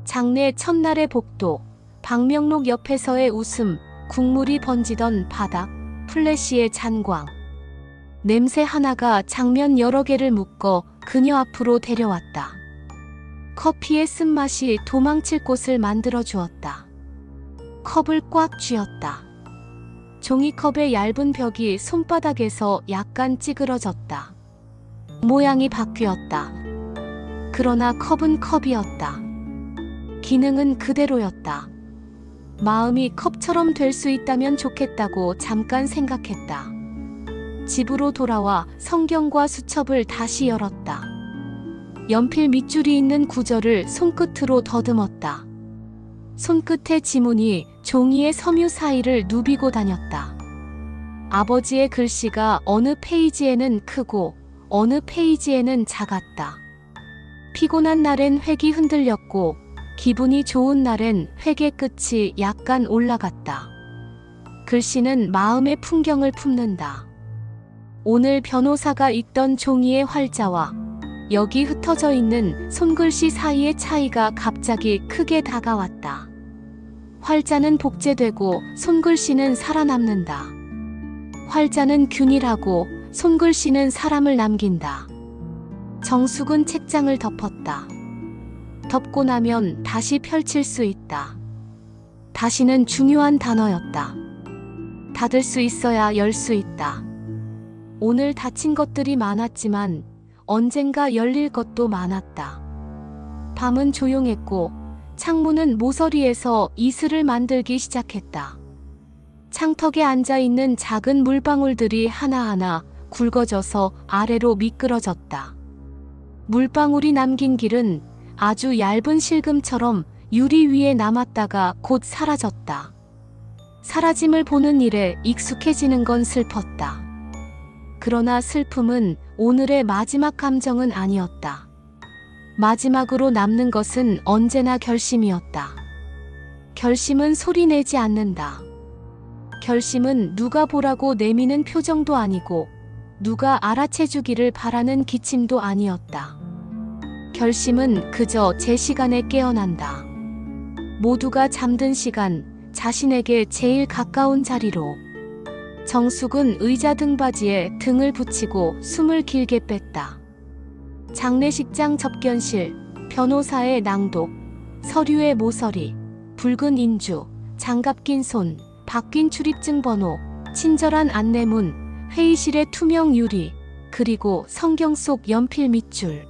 장례 첫날의 복도, 방명록 옆에서의 웃음, 국물이 번지던 바닥, 플래시의 잔광. 냄새 하나가 장면 여러 개를 묶어 그녀 앞으로 데려왔다. 커피의 쓴맛이 도망칠 곳을 만들어 주었다. 컵을 꽉 쥐었다. 종이컵의 얇은 벽이 손바닥에서 약간 찌그러졌다. 모양이 바뀌었다. 그러나 컵은 컵이었다. 기능은 그대로였다. 마음이 컵처럼 될 수 있다면 좋겠다고 잠깐 생각했다. 집으로 돌아와 성경과 수첩을 다시 열었다. 연필 밑줄이 있는 구절을 손끝으로 더듬었다. 손끝의 지문이 종이의 섬유 사이를 누비고 다녔다. 아버지의 글씨가 어느 페이지에는 크고 어느 페이지에는 작았다. 피곤한 날엔 획이 흔들렸고 기분이 좋은 날엔 획의 끝이 약간 올라갔다. 글씨는 마음의 풍경을 품는다. 오늘 변호사가 읽던 종이의 활자와 여기 흩어져 있는 손글씨 사이의 차이가 갑자기 크게 다가왔다. 활자는 복제되고 손글씨는 살아남는다. 활자는 균일하고 손글씨는 사람을 남긴다. 정숙은 책장을 덮었다. 덮고 나면 다시 펼칠 수 있다. 다시는 중요한 단어였다. 닫을 수 있어야 열 수 있다. 오늘 닫힌 것들이 많았지만 언젠가 열릴 것도 많았다. 밤은 조용했고 창문은 모서리에서 이슬을 만들기 시작했다. 창턱에 앉아있는 작은 물방울들이 하나하나 굵어져서 아래로 미끄러졌다. 물방울이 남긴 길은 아주 얇은 실금처럼 유리 위에 남았다가 곧 사라졌다. 사라짐을 보는 일에 익숙해지는 건 슬펐다. 그러나 슬픔은 오늘의 마지막 감정은 아니었다. 마지막으로 남는 것은 언제나 결심이었다. 결심은 소리내지 않는다. 결심은 누가 보라고 내미는 표정도 아니고 누가 알아채주기를 바라는 기침도 아니었다. 결심은 그저 제 시간에 깨어난다. 모두가 잠든 시간, 자신에게 제일 가까운 자리로. 정숙은 의자 등받이에 등을 붙이고 숨을 길게 뺐다. 장례식장 접견실, 변호사의 낭독, 서류의 모서리, 붉은 인주, 장갑 낀 손, 바뀐 출입증 번호, 친절한 안내문, 회의실의 투명 유리, 그리고 성경 속 연필 밑줄.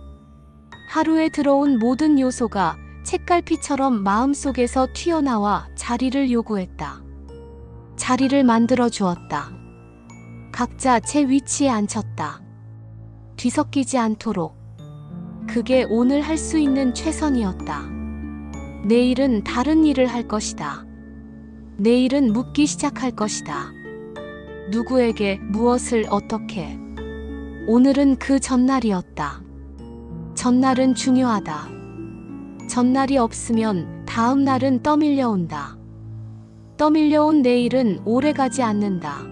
하루에 들어온 모든 요소가 책갈피처럼 마음속에서 튀어나와 자리를 요구했다. 자리를 만들어 주었다. 각자 제 위치에 앉혔다. 뒤섞이지 않도록. 그게 오늘 할 수 있는 최선이었다. 내일은 다른 일을 할 것이다. 내일은 묻기 시작할 것이다. 누구에게 무엇을 어떻게. 오늘은 그 전날이었다. 전날은 중요하다. 전날이 없으면 다음 날은 떠밀려온다. 떠밀려온 내일은 오래가지 않는다.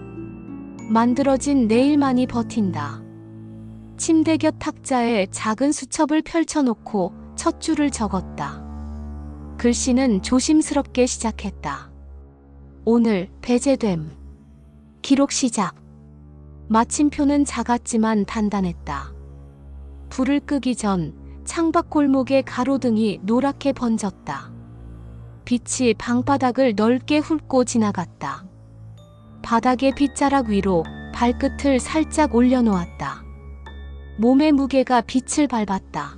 만들어진 내일만이 버틴다. 침대 곁 탁자에 작은 수첩을 펼쳐놓고 첫 줄을 적었다. 글씨는 조심스럽게 시작했다. 오늘 배제됨. 기록 시작. 마침표는 작았지만 단단했다. 불을 끄기 전 창밖 골목의 가로등이 노랗게 번졌다. 빛이 방바닥을 넓게 훑고 지나갔다. 바닥의 빗자락 위로 발끝을 살짝 올려놓았다. 몸의 무게가 빛을 밟았다.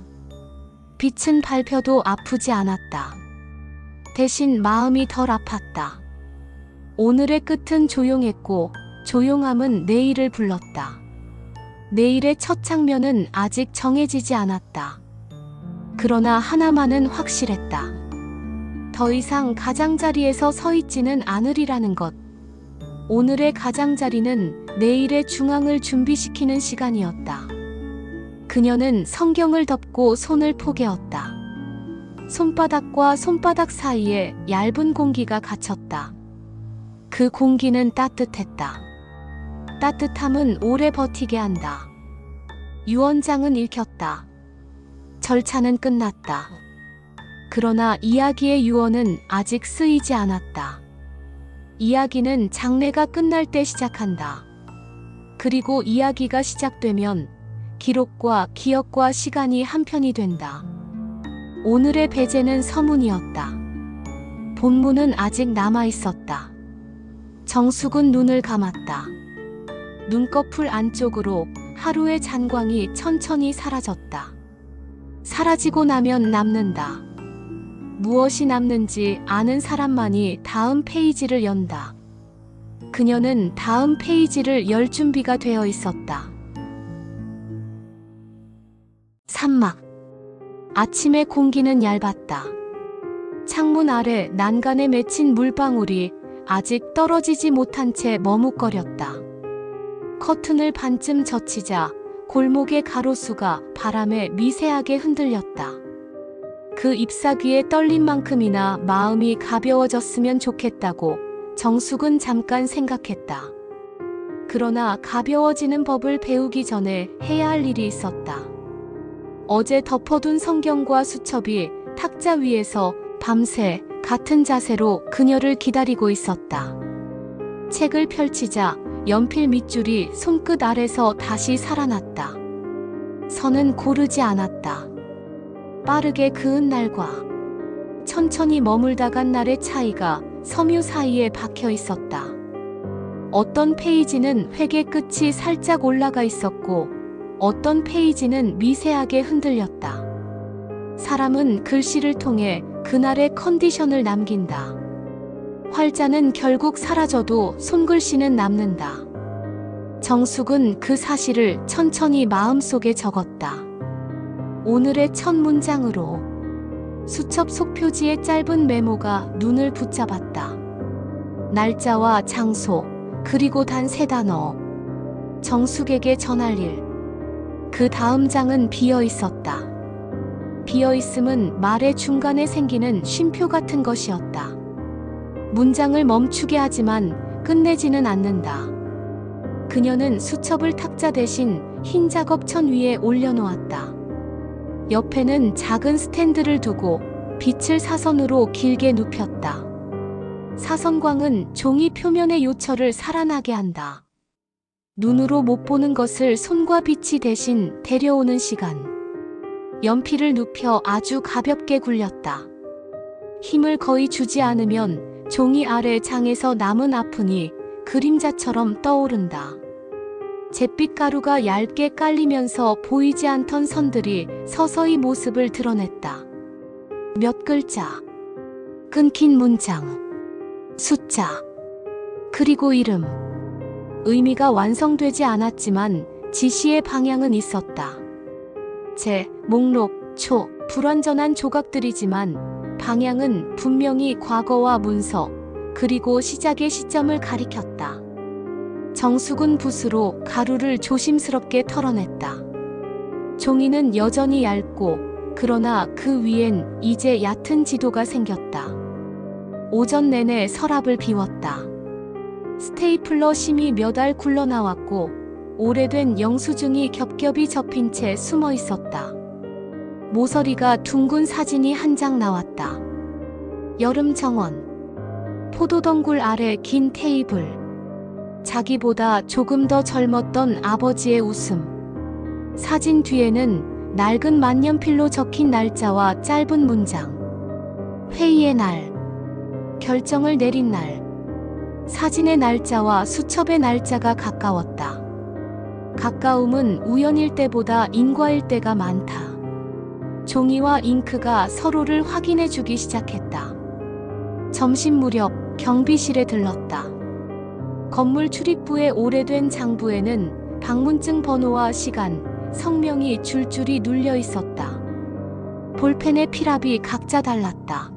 빛은 밟혀도 아프지 않았다. 대신 마음이 덜 아팠다. 오늘의 끝은 조용했고 조용함은 내일을 불렀다. 내일의 첫 장면은 아직 정해지지 않았다. 그러나 하나만은 확실했다. 더 이상 가장자리에서 서 있지는 않으리라는 것. 오늘의 가장자리는 내일의 중앙을 준비시키는 시간이었다. 그녀는 성경을 덮고 손을 포개었다. 손바닥과 손바닥 사이에 얇은 공기가 갇혔다. 그 공기는 따뜻했다. 따뜻함은 오래 버티게 한다. 유언장은 읽혔다. 절차는 끝났다. 그러나 이야기의 유언은 아직 쓰이지 않았다. 이야기는 장례가 끝날 때 시작한다. 그리고 이야기가 시작되면 기록과 기억과 시간이 한편이 된다. 오늘의 배제는 서문이었다. 본문은 아직 남아있었다. 정숙은 눈을 감았다. 눈꺼풀 안쪽으로 하루의 잔광이 천천히 사라졌다. 사라지고 나면 남는다. 무엇이 남는지 아는 사람만이 다음 페이지를 연다. 그녀는 다음 페이지를 열 준비가 되어 있었다. 산막. 아침의 공기는 얇았다. 창문 아래 난간에 맺힌 물방울이 아직 떨어지지 못한 채 머뭇거렸다. 커튼을 반쯤 젖히자 골목의 가로수가 바람에 미세하게 흔들렸다. 그 잎사귀의 떨림만큼이나 마음이 가벼워졌으면 좋겠다고 정숙은 잠깐 생각했다. 그러나 가벼워지는 법을 배우기 전에 해야 할 일이 있었다. 어제 덮어둔 성경과 수첩이 탁자 위에서 밤새 같은 자세로 그녀를 기다리고 있었다. 책을 펼치자 연필 밑줄이 손끝 아래서 다시 살아났다. 선은 고르지 않았다. 빠르게 그은 날과 천천히 머물다 간 날의 차이가 섬유 사이에 박혀 있었다. 어떤 페이지는 회계 끝이 살짝 올라가 있었고 어떤 페이지는 미세하게 흔들렸다. 사람은 글씨를 통해 그날의 컨디션을 남긴다. 활자는 결국 사라져도 손글씨는 남는다. 정숙은 그 사실을 천천히 마음속에 적었다. 오늘의 첫 문장으로. 수첩 속 표지의 짧은 메모가 눈을 붙잡았다. 날짜와 장소, 그리고 단 3단어. 정숙에게 전할 일. 그 다음 장은 비어 있었다. 비어 있음은 말의 중간에 생기는 쉼표 같은 것이었다. 문장을 멈추게 하지만 끝내지는 않는다. 그녀는 수첩을 탁자 대신 흰 작업천 위에 올려놓았다. 옆에는 작은 스탠드를 두고 빛을 사선으로 길게 눕혔다. 사선광은 종이 표면의 요철을 살아나게 한다. 눈으로 못 보는 것을 손과 빛이 대신 데려오는 시간. 연필을 눕혀 아주 가볍게 굴렸다. 힘을 거의 주지 않으면 종이 아래 장에서 남은 아픔이 그림자처럼 떠오른다. 잿빛 가루가 얇게 깔리면서 보이지 않던 선들이 서서히 모습을 드러냈다. 몇 글자, 끊긴 문장, 숫자, 그리고 이름. 의미가 완성되지 않았지만 지시의 방향은 있었다. 제, 목록, 초, 불완전한 조각들이지만 방향은 분명히 과거와 문서, 그리고 시작의 시점을 가리켰다. 정숙은 붓으로 가루를 조심스럽게 털어냈다. 종이는 여전히 얇고 그러나 그 위엔 이제 얕은 지도가 생겼다. 오전 내내 서랍을 비웠다. 스테이플러 심이 몇 알 굴러나왔고 오래된 영수증이 겹겹이 접힌 채 숨어 있었다. 모서리가 둥근 사진이 한 장 나왔다. 여름 정원. 포도덩굴 아래 긴 테이블. 자기보다 조금 더 젊었던 아버지의 웃음. 사진 뒤에는 낡은 만년필로 적힌 날짜와 짧은 문장. 회의의 날. 결정을 내린 날. 사진의 날짜와 수첩의 날짜가 가까웠다. 가까움은 우연일 때보다 인과일 때가 많다. 종이와 잉크가 서로를 확인해 주기 시작했다. 점심 무렵 경비실에 들렀다. 건물 출입부의 오래된 장부에는 방문증 번호와 시간, 성명이 줄줄이 눌려 있었다. 볼펜의 필압이 각자 달랐다.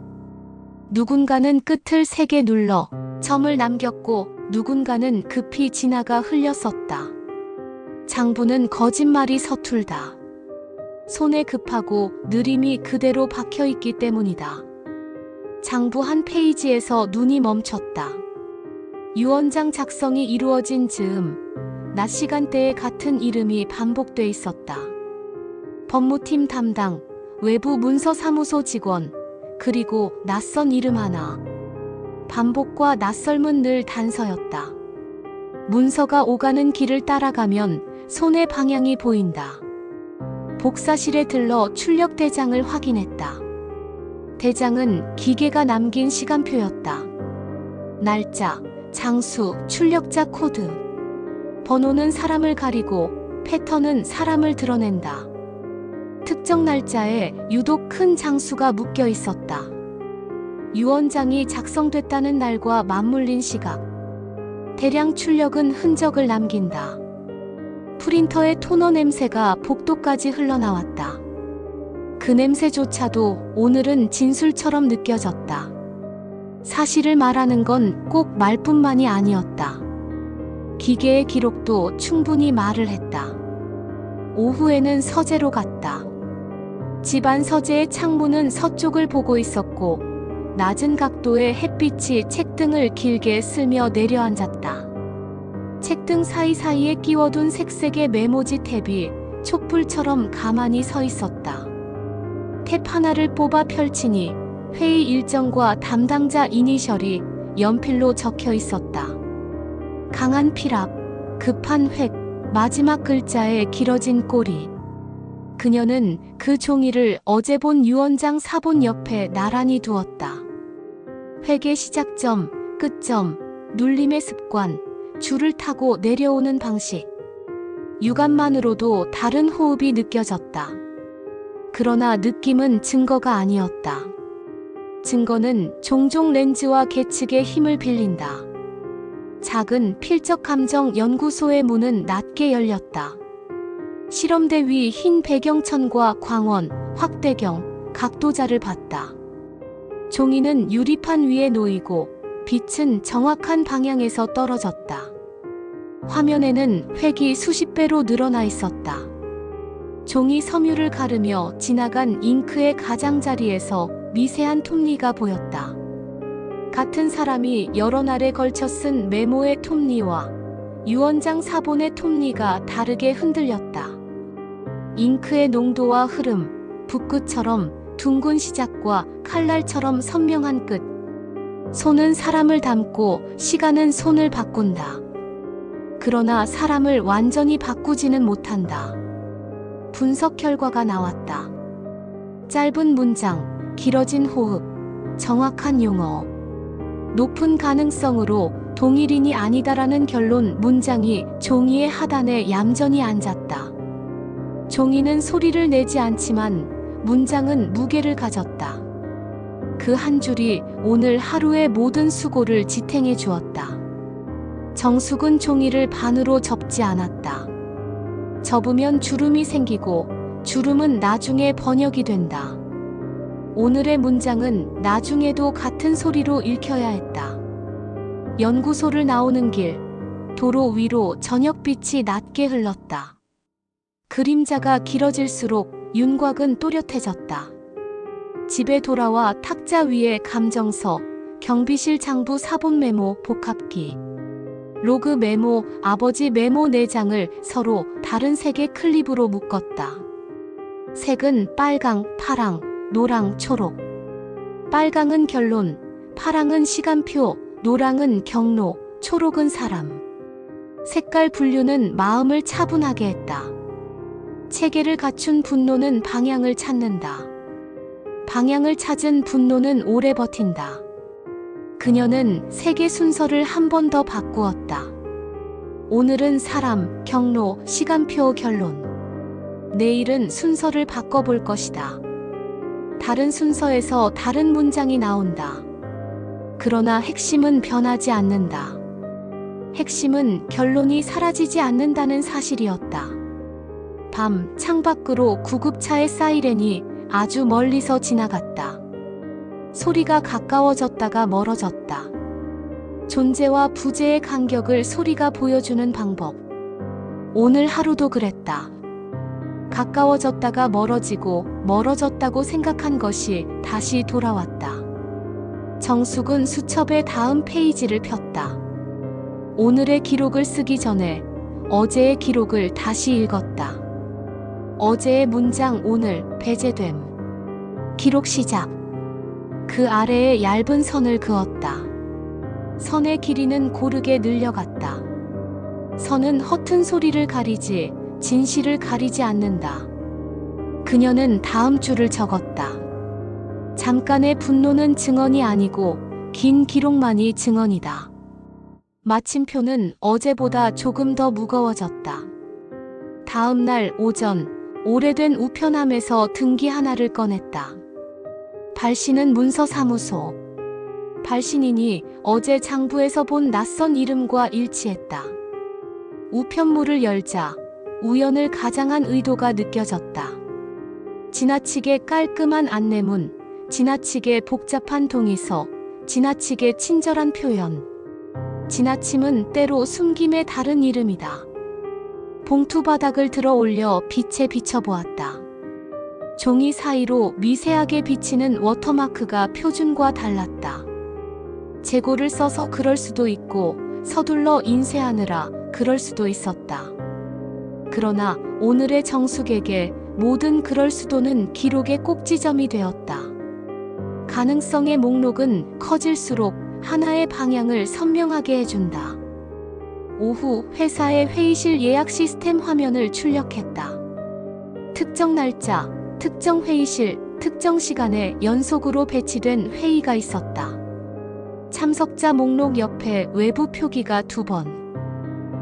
누군가는 끝을 세게 눌러 점을 남겼고 누군가는 급히 지나가 흘렸었다. 장부는 거짓말이 서툴다. 손에 급하고 느림이 그대로 박혀있기 때문이다. 장부 한 페이지에서 눈이 멈췄다. 유언장 작성이 이루어진 즈음, 낮 시간대에 같은 이름이 반복돼 있었다. 법무팀 담당, 외부 문서사무소 직원, 그리고 낯선 이름 하나. 반복과 낯설문 늘 단서였다. 문서가 오가는 길을 따라가면 손의 방향이 보인다. 복사실에 들러 출력 대장을 확인했다. 대장은 기계가 남긴 시간표였다. 날짜, 장수, 출력자 코드. 번호는 사람을 가리고 패턴은 사람을 드러낸다. 특정 날짜에 유독 큰 장수가 묶여 있었다. 유언장이 작성됐다는 날과 맞물린 시각. 대량 출력은 흔적을 남긴다. 프린터의 토너 냄새가 복도까지 흘러나왔다. 그 냄새조차도 오늘은 진술처럼 느껴졌다. 사실을 말하는 건 꼭 말뿐만이 아니었다. 기계의 기록도 충분히 말을 했다. 오후에는 서재로 갔다. 집안 서재의 창문은 서쪽을 보고 있었고 낮은 각도의 햇빛이 책등을 길게 쓸며 내려앉았다. 책등 사이사이에 끼워둔 색색의 메모지 탭이 촛불처럼 가만히 서 있었다. 탭 하나를 뽑아 펼치니 회의 일정과 담당자 이니셜이 연필로 적혀 있었다. 강한 필압, 급한 획, 마지막 글자에 길어진 꼬리. 그녀는 그 종이를 어제 본 유언장 사본 옆에 나란히 두었다. 획의 시작점, 끝점, 눌림의 습관, 줄을 타고 내려오는 방식. 육안만으로도 다른 호흡이 느껴졌다. 그러나 느낌은 증거가 아니었다. 증거는 종종 렌즈와 계측의 힘을 빌린다. 작은 필적 감정 연구소의 문은 낮게 열렸다. 실험대 위 흰 배경천과 광원, 확대경, 각도자를 봤다. 종이는 유리판 위에 놓이고 빛은 정확한 방향에서 떨어졌다. 화면에는 획이 수십 배로 늘어나 있었다. 종이 섬유를 가르며 지나간 잉크의 가장자리에서 미세한 톱니가 보였다. 같은 사람이 여러 날에 걸쳐 쓴 메모의 톱니와 유언장 사본의 톱니가 다르게 흔들렸다. 잉크의 농도와 흐름, 붓끝처럼 둥근 시작과 칼날처럼 선명한 끝. 손은 사람을 닮고 시간은 손을 바꾼다. 그러나 사람을 완전히 바꾸지는 못한다. 분석 결과가 나왔다. 짧은 문장, 길어진 호흡, 정확한 용어. 높은 가능성으로 동일인이 아니다라는 결론 문장이 종이의 하단에 얌전히 앉았다. 종이는 소리를 내지 않지만 문장은 무게를 가졌다. 그 한 줄이 오늘 하루의 모든 수고를 지탱해 주었다. 정숙은 종이를 반으로 접지 않았다. 접으면 주름이 생기고 주름은 나중에 번역이 된다. 오늘의 문장은 나중에도 같은 소리로 읽혀야 했다. 연구소를 나오는 길, 도로 위로 저녁빛이 낮게 흘렀다. 그림자가 길어질수록 윤곽은 또렷해졌다. 집에 돌아와 탁자 위에 감정서, 경비실 장부 사본 메모, 복합기, 로그 메모, 아버지 메모 4장을 서로 다른 색의 클립으로 묶었다. 색은 빨강, 파랑, 노랑, 초록. 빨강은 결론, 파랑은 시간표, 노랑은 경로, 초록은 사람. 색깔 분류는 마음을 차분하게 했다. 체계를 갖춘 분노는 방향을 찾는다. 방향을 찾은 분노는 오래 버틴다. 그녀는 색의 순서를 한 번 더 바꾸었다. 오늘은 사람, 경로, 시간표, 결론. 내일은 순서를 바꿔볼 것이다. 다른 순서에서 다른 문장이 나온다. 그러나 핵심은 변하지 않는다. 핵심은 결론이 사라지지 않는다는 사실이었다. 밤 창밖으로 구급차의 사이렌이 아주 멀리서 지나갔다. 소리가 가까워졌다가 멀어졌다. 존재와 부재의 간격을 소리가 보여주는 방법. 오늘 하루도 그랬다. 가까워졌다가 멀어지고 멀어졌다고 생각한 것이 다시 돌아왔다. 정숙은 수첩의 다음 페이지를 폈다. 오늘의 기록을 쓰기 전에 어제의 기록을 다시 읽었다. 어제의 문장 오늘 배제됨. 기록 시작. 그 아래에 얇은 선을 그었다. 선의 길이는 고르게 늘려갔다. 선은 허튼 소리를 가리지 진실을 가리지 않는다. 그녀는 다음 줄을 적었다. 잠깐의 분노는 증언이 아니고 긴 기록만이 증언이다. 마침표는 어제보다 조금 더 무거워졌다. 다음 날 오전 오래된 우편함에서 등기 하나를 꺼냈다. 발신은 문서사무소. 발신인이 어제 장부에서 본 낯선 이름과 일치했다. 우편물을 열자 우연을 가장한 의도가 느껴졌다. 지나치게 깔끔한 안내문, 지나치게 복잡한 동의서, 지나치게 친절한 표현. 지나침은 때로 숨김의 다른 이름이다. 봉투 바닥을 들어 올려 빛에 비춰보았다. 종이 사이로 미세하게 비치는 워터마크가 표준과 달랐다. 재고를 써서 그럴 수도 있고 서둘러 인쇄하느라 그럴 수도 있었다. 그러나 오늘의 정숙에게 모든 그럴 수도는 기록의 꼭지점이 되었다. 가능성의 목록은 커질수록 하나의 방향을 선명하게 해준다. 오후 회사의 회의실 예약 시스템 화면을 출력했다. 특정 날짜, 특정 회의실, 특정 시간에 연속으로 배치된 회의가 있었다. 참석자 목록 옆에 외부 표기가 2번.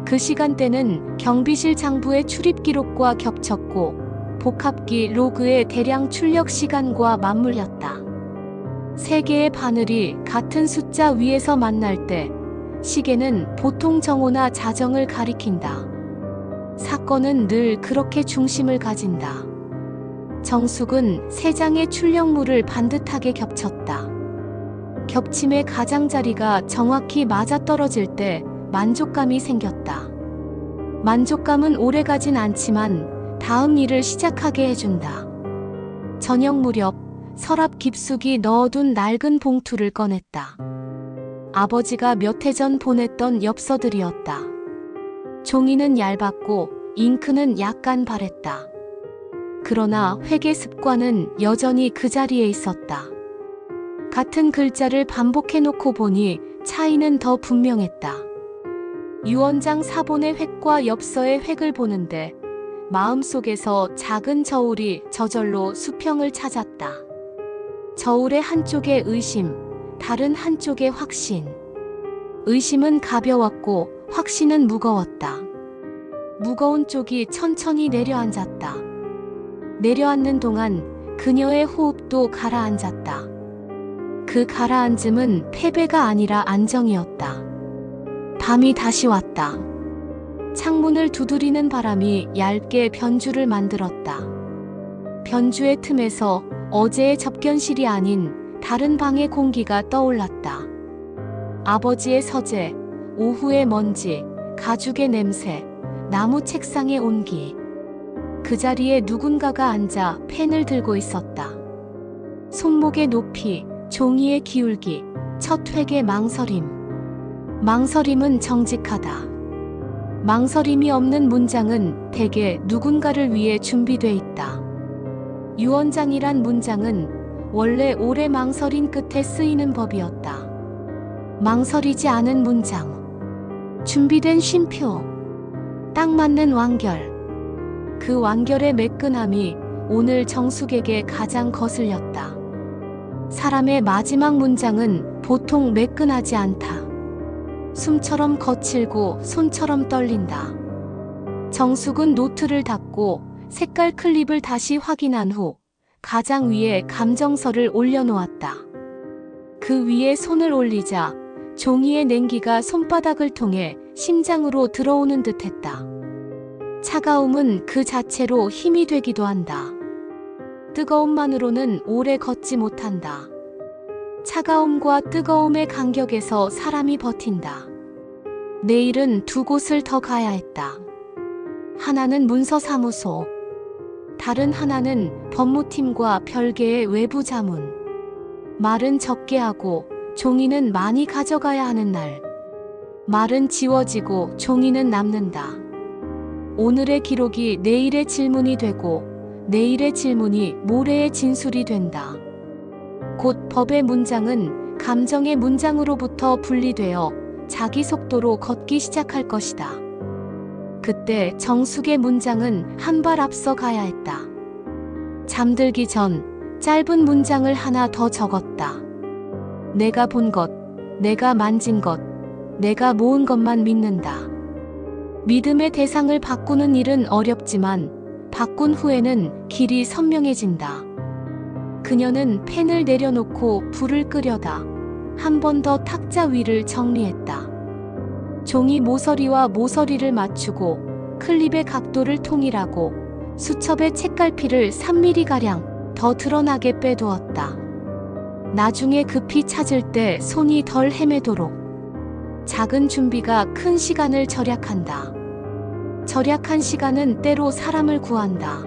그 시간대는 경비실 장부의 출입 기록과 겹쳤고 복합기 로그의 대량 출력 시간과 맞물렸다. 세 개의 바늘이 같은 숫자 위에서 만날 때 시계는 보통 정오나 자정을 가리킨다. 사건은 늘 그렇게 중심을 가진다. 정숙은 세 장의 출력물을 반듯하게 겹쳤다. 겹침의 가장자리가 정확히 맞아떨어질 때 만족감이 생겼다. 만족감은 오래가진 않지만 다음 일을 시작하게 해준다. 저녁 무렵 서랍 깊숙이 넣어둔 낡은 봉투를 꺼냈다. 아버지가 몇 해 전 보냈던 엽서들이었다. 종이는 얇았고 잉크는 약간 바랬다. 그러나 회계 습관은 여전히 그 자리에 있었다. 같은 글자를 반복해놓고 보니 차이는 더 분명했다. 유언장 사본의 획과 엽서의 획을 보는데 마음속에서 작은 저울이 저절로 수평을 찾았다. 저울의 한쪽에 의심, 다른 한쪽에 확신. 의심은 가벼웠고 확신은 무거웠다. 무거운 쪽이 천천히 내려앉았다. 내려앉는 동안 그녀의 호흡도 가라앉았다. 그 가라앉음은 패배가 아니라 안정이었다. 밤이 다시 왔다. 창문을 두드리는 바람이 얇게 변주를 만들었다. 변주의 틈에서 어제의 접견실이 아닌 다른 방의 공기가 떠올랐다. 아버지의 서재, 오후의 먼지, 가죽의 냄새, 나무 책상의 온기. 그 자리에 누군가가 앉아 펜을 들고 있었다. 손목의 높이, 종이의 기울기, 첫 획의 망설임. 망설임은 정직하다. 망설임이 없는 문장은 대개 누군가를 위해 준비돼 있다. 유언장이란 문장은 원래 오래 망설인 끝에 쓰이는 법이었다. 망설이지 않은 문장. 준비된 쉼표. 딱 맞는 완결. 그 완결의 매끈함이 오늘 정숙에게 가장 거슬렸다. 사람의 마지막 문장은 보통 매끈하지 않다. 숨처럼 거칠고 손처럼 떨린다. 정숙은 노트를 닫고 색깔 클립을 다시 확인한 후 가장 위에 감정서를 올려놓았다. 그 위에 손을 올리자 종이의 냉기가 손바닥을 통해 심장으로 들어오는 듯했다. 차가움은 그 자체로 힘이 되기도 한다. 뜨거움만으로는 오래 걷지 못한다. 차가움과 뜨거움의 간격에서 사람이 버틴다. 내일은 두 곳을 더 가야 했다. 하나는 문서사무소, 다른 하나는 법무팀과 별개의 외부 자문. 말은 적게 하고 종이는 많이 가져가야 하는 날. 말은 지워지고 종이는 남는다. 오늘의 기록이 내일의 질문이 되고 내일의 질문이 모레의 진술이 된다. 곧 법의 문장은 감정의 문장으로부터 분리되어 자기 속도로 걷기 시작할 것이다. 그때 정숙의 문장은 한 발 앞서 가야 했다. 잠들기 전 짧은 문장을 하나 더 적었다. 내가 본 것, 내가 만진 것, 내가 모은 것만 믿는다. 믿음의 대상을 바꾸는 일은 어렵지만 바꾼 후에는 길이 선명해진다. 그녀는 펜을 내려놓고 불을 끄려다 한 번 더 탁자 위를 정리했다. 종이 모서리와 모서리를 맞추고 클립의 각도를 통일하고 수첩의 책갈피를 3mm가량 더 드러나게 빼두었다. 나중에 급히 찾을 때 손이 덜 헤매도록. 작은 준비가 큰 시간을 절약한다. 절약한 시간은 때로 사람을 구한다.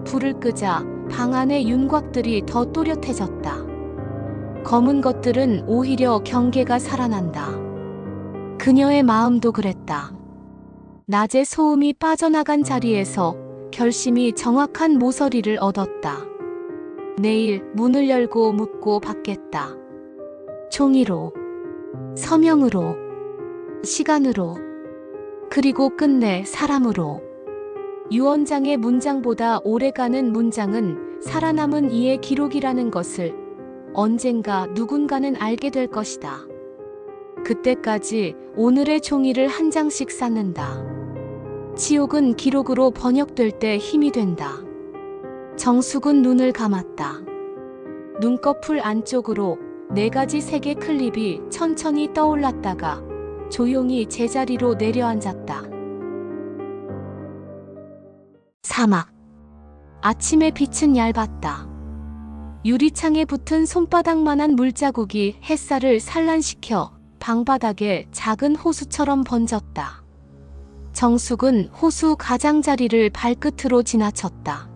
불을 끄자 방 안의 윤곽들이 더 또렷해졌다. 검은 것들은 오히려 경계가 살아난다. 그녀의 마음도 그랬다. 낮에 소음이 빠져나간 자리에서 결심이 정확한 모서리를 얻었다. 내일 문을 열고 묻고 받겠다. 종이로, 서명으로, 시간으로, 그리고 끝내 사람으로. 유언장의 문장보다 오래가는 문장은 살아남은 이의 기록이라는 것을 언젠가 누군가는 알게 될 것이다. 그때까지 오늘의 종이를 한 장씩 쌓는다. 치욕은 기록으로 번역될 때 힘이 된다. 정숙은 눈을 감았다. 눈꺼풀 안쪽으로 4가지 색의 클립이 천천히 떠올랐다가 조용히 제자리로 내려앉았다. 사막. 아침의 빛은 얇았다. 유리창에 붙은 손바닥만한 물자국이 햇살을 산란시켜 방바닥에 작은 호수처럼 번졌다. 정숙은 호수 가장자리를 발끝으로 지나쳤다.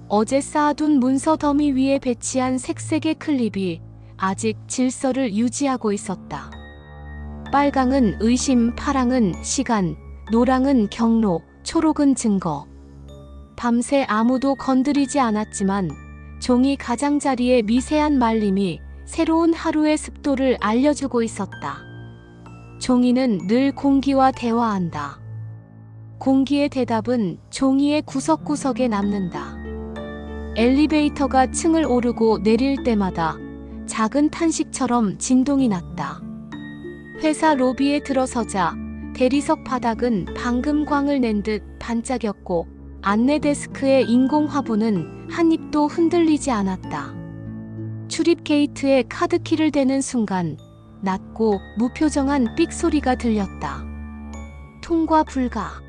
어제 쌓아둔 문서 더미 위에 배치한 색색의 클립이 아직 질서를 유지하고 있었다. 빨강은 의심, 파랑은 시간, 노랑은 경로, 초록은 증거. 밤새 아무도 건드리지 않았지만 종이 가장자리의 미세한 말림이 새로운 하루의 습도를 알려주고 있었다. 종이는 늘 공기와 대화한다. 공기의 대답은 종이의 구석구석에 남는다. 엘리베이터가 층을 오르고 내릴 때마다 작은 탄식처럼 진동이 났다. 회사 로비에 들어서자 대리석 바닥은 방금 광을 낸 듯 반짝였고 안내 데스크의 인공 화분은 한 입도 흔들리지 않았다. 출입 게이트에 카드키를 대는 순간 낮고 무표정한 삑 소리가 들렸다. 통과 불가.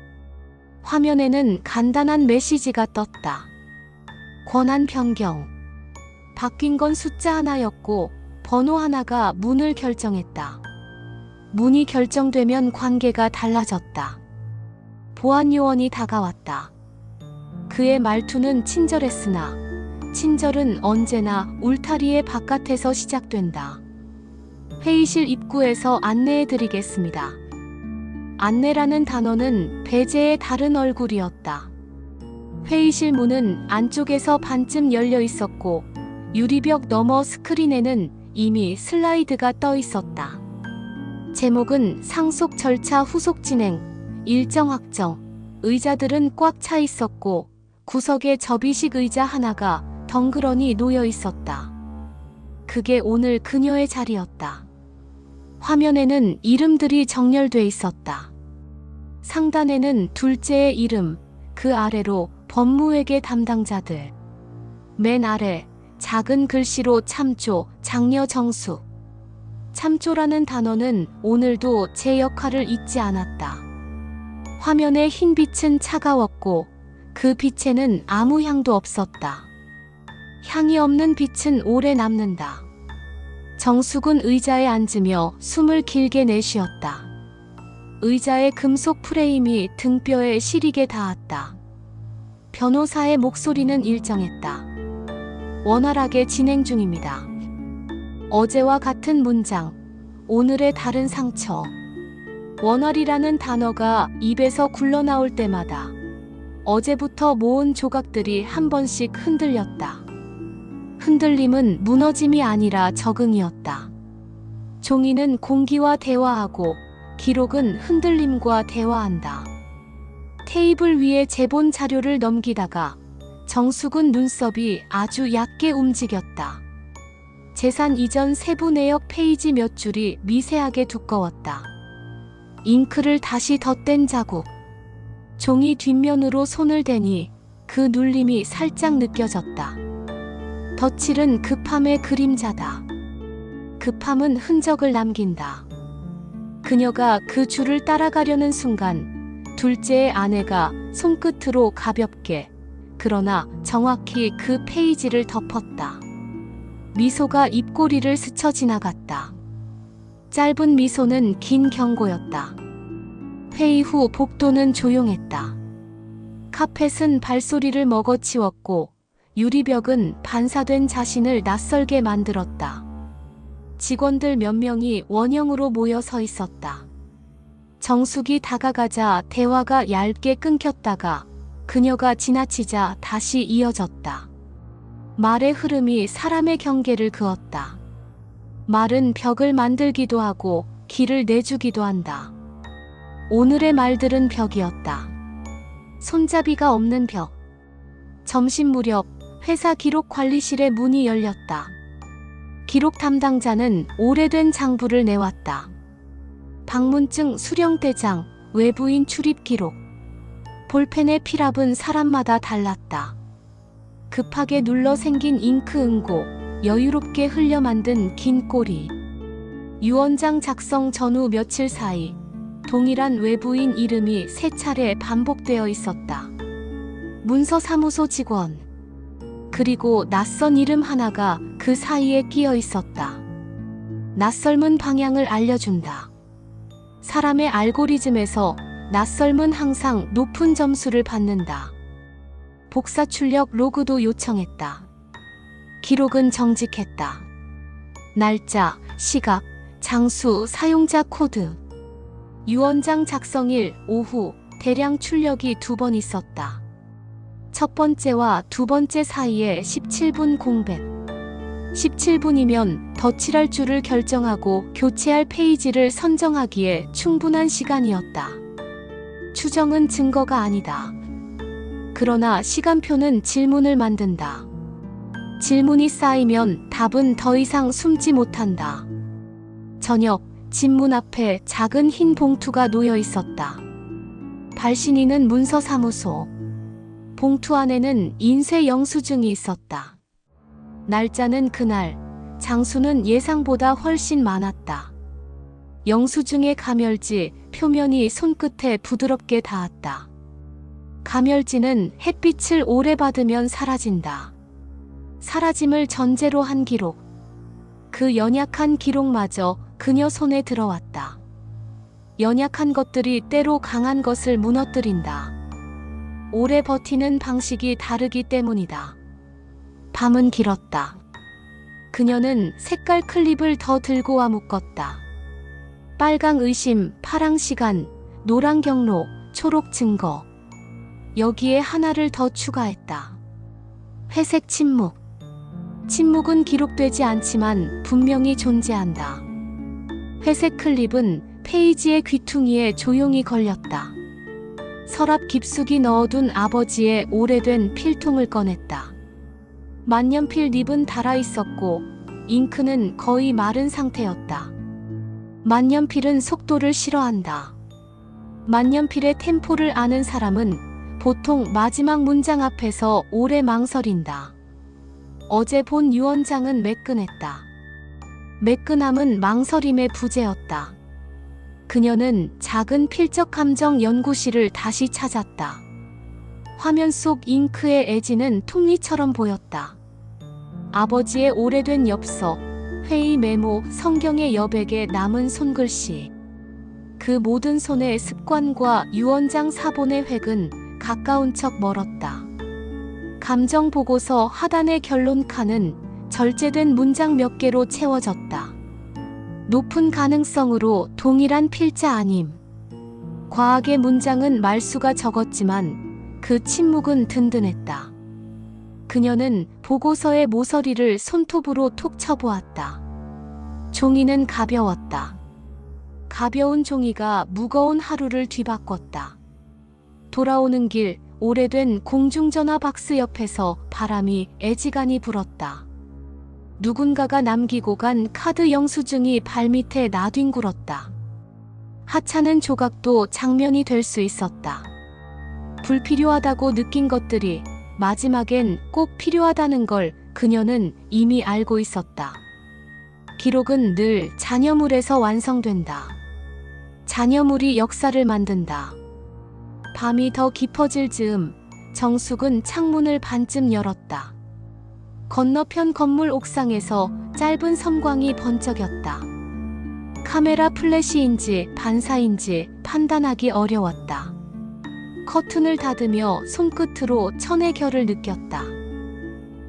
화면에는 간단한 메시지가 떴다. 권한 변경. 바뀐 건 숫자 하나였고 번호 하나가 문을 결정했다. 문이 결정되면 관계가 달라졌다. 보안 요원이 다가왔다. 그의 말투는 친절했으나 친절은 언제나 울타리의 바깥에서 시작된다. 회의실 입구에서 안내해드리겠습니다. 안내라는 단어는 배제의 다른 얼굴이었다. 회의실 문은 안쪽에서 반쯤 열려 있었고 유리벽 너머 스크린에는 이미 슬라이드가 떠 있었다. 제목은 상속 절차 후속 진행, 일정 확정. 의자들은 꽉 차 있었고 구석에 접이식 의자 하나가 덩그러니 놓여 있었다. 그게 오늘 그녀의 자리였다. 화면에는 이름들이 정렬돼 있었다. 상단에는 둘째의 이름, 그 아래로 법무회계 담당자들. 맨 아래 작은 글씨로 참조, 장녀 정숙. 참조라는 단어는 오늘도 제 역할을 잊지 않았다. 화면의 흰 빛은 차가웠고 그 빛에는 아무 향도 없었다. 향이 없는 빛은 오래 남는다. 정숙은 의자에 앉으며 숨을 길게 내쉬었다. 의자의 금속 프레임이 등뼈에 시리게 닿았다. 변호사의 목소리는 일정했다. 원활하게 진행 중입니다. 어제와 같은 문장, 오늘의 다른 상처. 원활이라는 단어가 입에서 굴러나올 때마다 어제부터 모은 조각들이 한 번씩 흔들렸다. 흔들림은 무너짐이 아니라 적응이었다. 종이는 공기와 대화하고 기록은 흔들림과 대화한다. 테이블 위에 제본 자료를 넘기다가 정숙은 눈썹이 아주 얕게 움직였다. 재산 이전 세부 내역 페이지 몇 줄이 미세하게 두꺼웠다. 잉크를 다시 덧댄 자국. 종이 뒷면으로 손을 대니 그 눌림이 살짝 느껴졌다. 덧칠은 급함의 그림자다. 급함은 흔적을 남긴다. 그녀가 그 줄을 따라가려는 순간 둘째의 아내가 손끝으로 가볍게, 그러나 정확히 그 페이지를 덮었다. 미소가 입꼬리를 스쳐 지나갔다. 짧은 미소는 긴 경고였다. 회의 후 복도는 조용했다. 카펫은 발소리를 먹어치웠고 유리벽은 반사된 자신을 낯설게 만들었다. 직원들 몇 명이 원형으로 모여 서 있었다. 정숙이 다가가자 대화가 얇게 끊겼다가 그녀가 지나치자 다시 이어졌다. 말의 흐름이 사람의 경계를 그었다. 말은 벽을 만들기도 하고 길을 내주기도 한다. 오늘의 말들은 벽이었다. 손잡이가 없는 벽. 점심 무렵 회사 기록 관리실의 문이 열렸다. 기록 담당자는 오래된 장부를 내왔다. 방문증 수령대장, 외부인 출입 기록. 볼펜의 필압은 사람마다 달랐다. 급하게 눌러 생긴 잉크 응고, 여유롭게 흘려 만든 긴 꼬리. 유언장 작성 전후 며칠 사이 동일한 외부인 이름이 3차례 반복되어 있었다. 문서사무소 직원. 그리고 낯선 이름 하나가 그 사이에 끼어 있었다. 낯설문 방향을 알려준다. 사람의 알고리즘에서 낯설문 항상 높은 점수를 받는다. 복사 출력 로그도 요청했다. 기록은 정직했다. 날짜, 시각, 장수, 사용자 코드. 유언장 작성일 오후 대량 출력이 2번 있었다. 첫 번째와 두 번째 사이에 17분 공백. 17분이면 덧칠할 줄을 결정하고 교체할 페이지를 선정하기에 충분한 시간이었다. 추정은 증거가 아니다. 그러나 시간표는 질문을 만든다. 질문이 쌓이면 답은 더 이상 숨지 못한다. 저녁, 집 문 앞에 작은 흰 봉투가 놓여 있었다. 발신인은 문서사무소. 봉투 안에는 인쇄 영수증이 있었다. 날짜는 그날, 장수는 예상보다 훨씬 많았다. 영수증의 가멸지, 표면이 손끝에 부드럽게 닿았다. 가멸지는 햇빛을 오래 받으면 사라진다. 사라짐을 전제로 한 기록. 그 연약한 기록마저 그녀 손에 들어왔다. 연약한 것들이 때로 강한 것을 무너뜨린다. 오래 버티는 방식이 다르기 때문이다. 밤은 길었다. 그녀는 색깔 클립을 더 들고 와 묶었다. 빨강 의심, 파랑 시간, 노랑 경로, 초록 증거. 여기에 하나를 더 추가했다. 회색 침묵. 침묵은 기록되지 않지만 분명히 존재한다. 회색 클립은 페이지의 귀퉁이에 조용히 걸렸다. 서랍 깊숙이 넣어둔 아버지의 오래된 필통을 꺼냈다. 만년필 닙은 닳아 있었고 잉크는 거의 마른 상태였다. 만년필은 속도를 싫어한다. 만년필의 템포를 아는 사람은 보통 마지막 문장 앞에서 오래 망설인다. 어제 본 유언장은 매끈했다. 매끈함은 망설임의 부재였다. 그녀는 작은 필적 감정 연구실을 다시 찾았다. 화면 속 잉크의 애지는 톱니처럼 보였다. 아버지의 오래된 엽서, 회의 메모, 성경의 여백에 남은 손글씨. 그 모든 손의 습관과 유언장 사본의 획은 가까운 척 멀었다. 감정 보고서 하단의 결론 칸은 절제된 문장 몇 개로 채워졌다. 높은 가능성으로 동일한 필자 아님. 과학의 문장은 말수가 적었지만 그 침묵은 든든했다. 그녀는 보고서의 모서리를 손톱으로 톡 쳐보았다. 종이는 가벼웠다. 가벼운 종이가 무거운 하루를 뒤바꿨다. 돌아오는 길, 오래된 공중전화 박스 옆에서 바람이 애지간히 불었다. 누군가가 남기고 간 카드 영수증이 발밑에 나뒹굴었다. 하찮은 조각도 장면이 될 수 있었다. 불필요하다고 느낀 것들이 마지막엔 꼭 필요하다는 걸 그녀는 이미 알고 있었다. 기록은 늘 잔여물에서 완성된다. 잔여물이 역사를 만든다. 밤이 더 깊어질 즈음 정숙은 창문을 반쯤 열었다. 건너편 건물 옥상에서 짧은 섬광이 번쩍였다. 카메라 플래시인지 반사인지 판단하기 어려웠다. 커튼을 닫으며 손끝으로 천의 결을 느꼈다.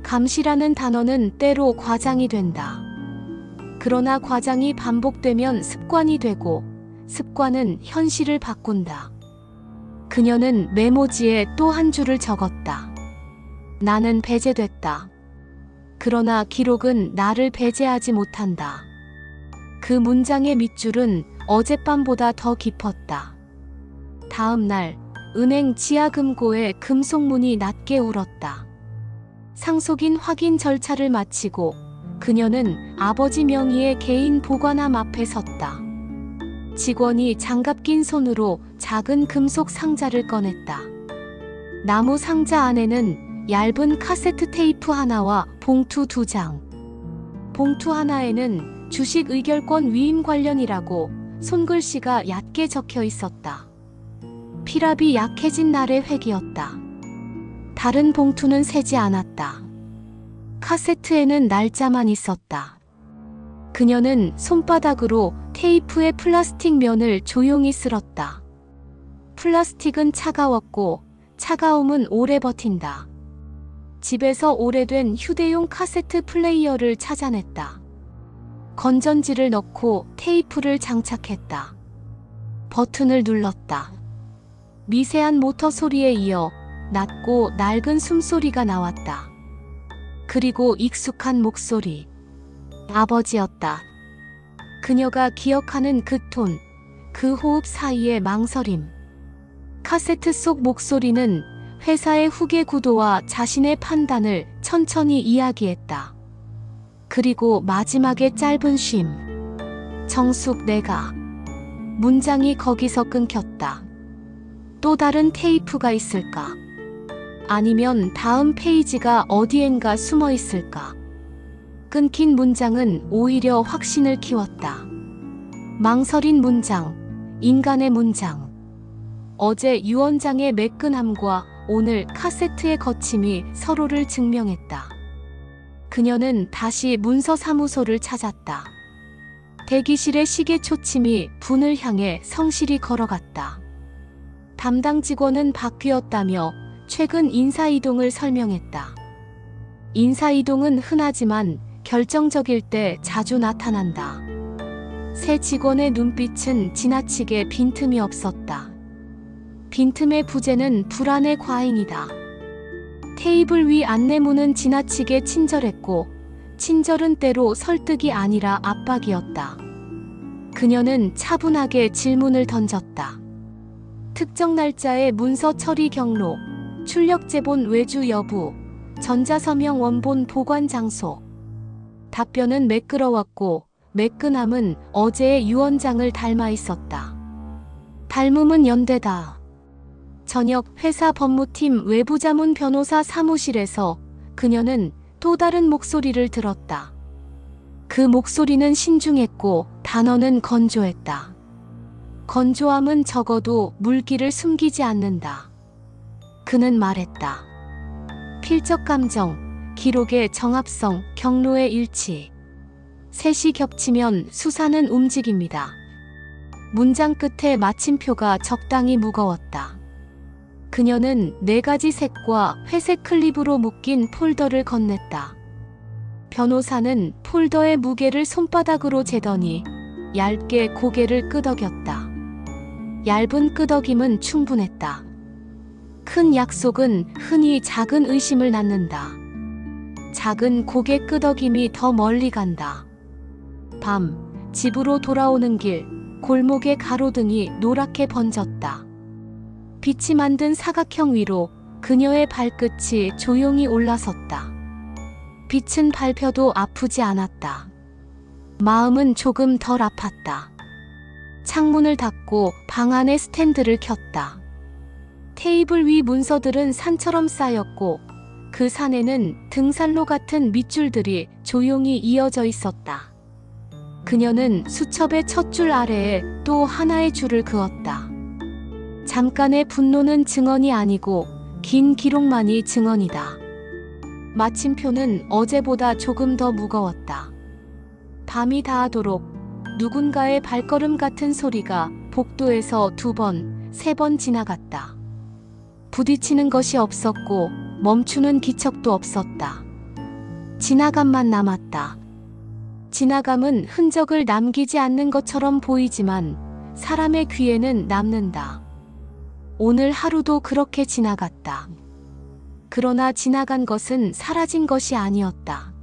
감시라는 단어는 때로 과장이 된다. 그러나 과장이 반복되면 습관이 되고 습관은 현실을 바꾼다. 그녀는 메모지에 또 한 줄을 적었다. 나는 배제됐다. 그러나 기록은 나를 배제하지 못한다. 그 문장의 밑줄은 어젯밤보다 더 깊었다. 다음 날 은행 지하금고에 금속문이 낮게 울었다. 상속인 확인 절차를 마치고 그녀는 아버지 명의의 개인 보관함 앞에 섰다. 직원이 장갑 낀 손으로 작은 금속 상자를 꺼냈다. 나무 상자 안에는 얇은 카세트 테이프 하나와 봉투 2장. 봉투 하나에는 주식 의결권 위임 관련이라고 손글씨가 얕게 적혀 있었다. 피랍이 약해진 날의 획이었다. 다른 봉투는 새지 않았다. 카세트에는 날짜만 있었다. 그녀는 손바닥으로 테이프의 플라스틱 면을 조용히 쓸었다. 플라스틱은 차가웠고 차가움은 오래 버틴다. 집에서 오래된 휴대용 카세트 플레이어를 찾아냈다. 건전지를 넣고 테이프를 장착했다. 버튼을 눌렀다. 미세한 모터 소리에 이어 낮고 낡은 숨소리가 나왔다. 그리고 익숙한 목소리. 아버지였다. 그녀가 기억하는 그 톤, 그 호흡 사이의 망설임. 카세트 속 목소리는 회사의 후계 구도와 자신의 판단을 천천히 이야기했다. 그리고 마지막에 짧은 쉼. 정숙, 내가. 문장이 거기서 끊겼다. 또 다른 테이프가 있을까? 아니면 다음 페이지가 어디엔가 숨어 있을까? 끊긴 문장은 오히려 확신을 키웠다. 망설인 문장, 인간의 문장. 어제 유언장의 매끈함과 오늘 카세트의 거침이 서로를 증명했다. 그녀는 다시 문서 사무소를 찾았다. 대기실의 시계 초침이 분을 향해 성실히 걸어갔다. 담당 직원은 바뀌었다며 최근 인사이동을 설명했다. 인사이동은 흔하지만 결정적일 때 자주 나타난다. 새 직원의 눈빛은 지나치게 빈틈이 없었다. 빈틈의 부재는 불안의 과잉이다. 테이블 위 안내문은 지나치게 친절했고 친절은 때로 설득이 아니라 압박이었다. 그녀는 차분하게 질문을 던졌다. 특정 날짜의 문서 처리 경로, 출력 제본 외주 여부, 전자서명 원본 보관 장소. 답변은 매끄러웠고 매끈함은 어제의 유언장을 닮아 있었다. 닮음은 연대다. 저녁 회사 법무팀 외부자문 변호사 사무실에서 그녀는 또 다른 목소리를 들었다. 그 목소리는 신중했고 단어는 건조했다. 건조함은 적어도 물기를 숨기지 않는다. 그는 말했다. 필적 감정, 기록의 정합성, 경로의 일치. 셋이 겹치면 수사는 움직입니다. 문장 끝에 마침표가 적당히 무거웠다. 그녀는 4가지 색과 회색 클립으로 묶인 폴더를 건넸다. 변호사는 폴더의 무게를 손바닥으로 재더니 얇게 고개를 끄덕였다. 얇은 끄덕임은 충분했다. 큰 약속은 흔히 작은 의심을 낳는다. 작은 고개 끄덕임이 더 멀리 간다. 밤, 집으로 돌아오는 길, 골목의 가로등이 노랗게 번졌다. 빛이 만든 사각형 위로 그녀의 발끝이 조용히 올라섰다. 빛은 밟혀도 아프지 않았다. 마음은 조금 덜 아팠다. 창문을 닫고 방 안의 스탠드를 켰다. 테이블 위 문서들은 산처럼 쌓였고 그 산에는 등산로 같은 밑줄들이 조용히 이어져 있었다. 그녀는 수첩의 첫 줄 아래에 또 하나의 줄을 그었다. 잠깐의 분노는 증언이 아니고 긴 기록만이 증언이다. 마침표는 어제보다 조금 더 무거웠다. 밤이 다하도록 누군가의 발걸음 같은 소리가 복도에서 2번, 3번 지나갔다. 부딪히는 것이 없었고 멈추는 기척도 없었다. 지나감만 남았다. 지나감은 흔적을 남기지 않는 것처럼 보이지만 사람의 귀에는 남는다. 오늘 하루도 그렇게 지나갔다. 그러나 지나간 것은 사라진 것이 아니었다.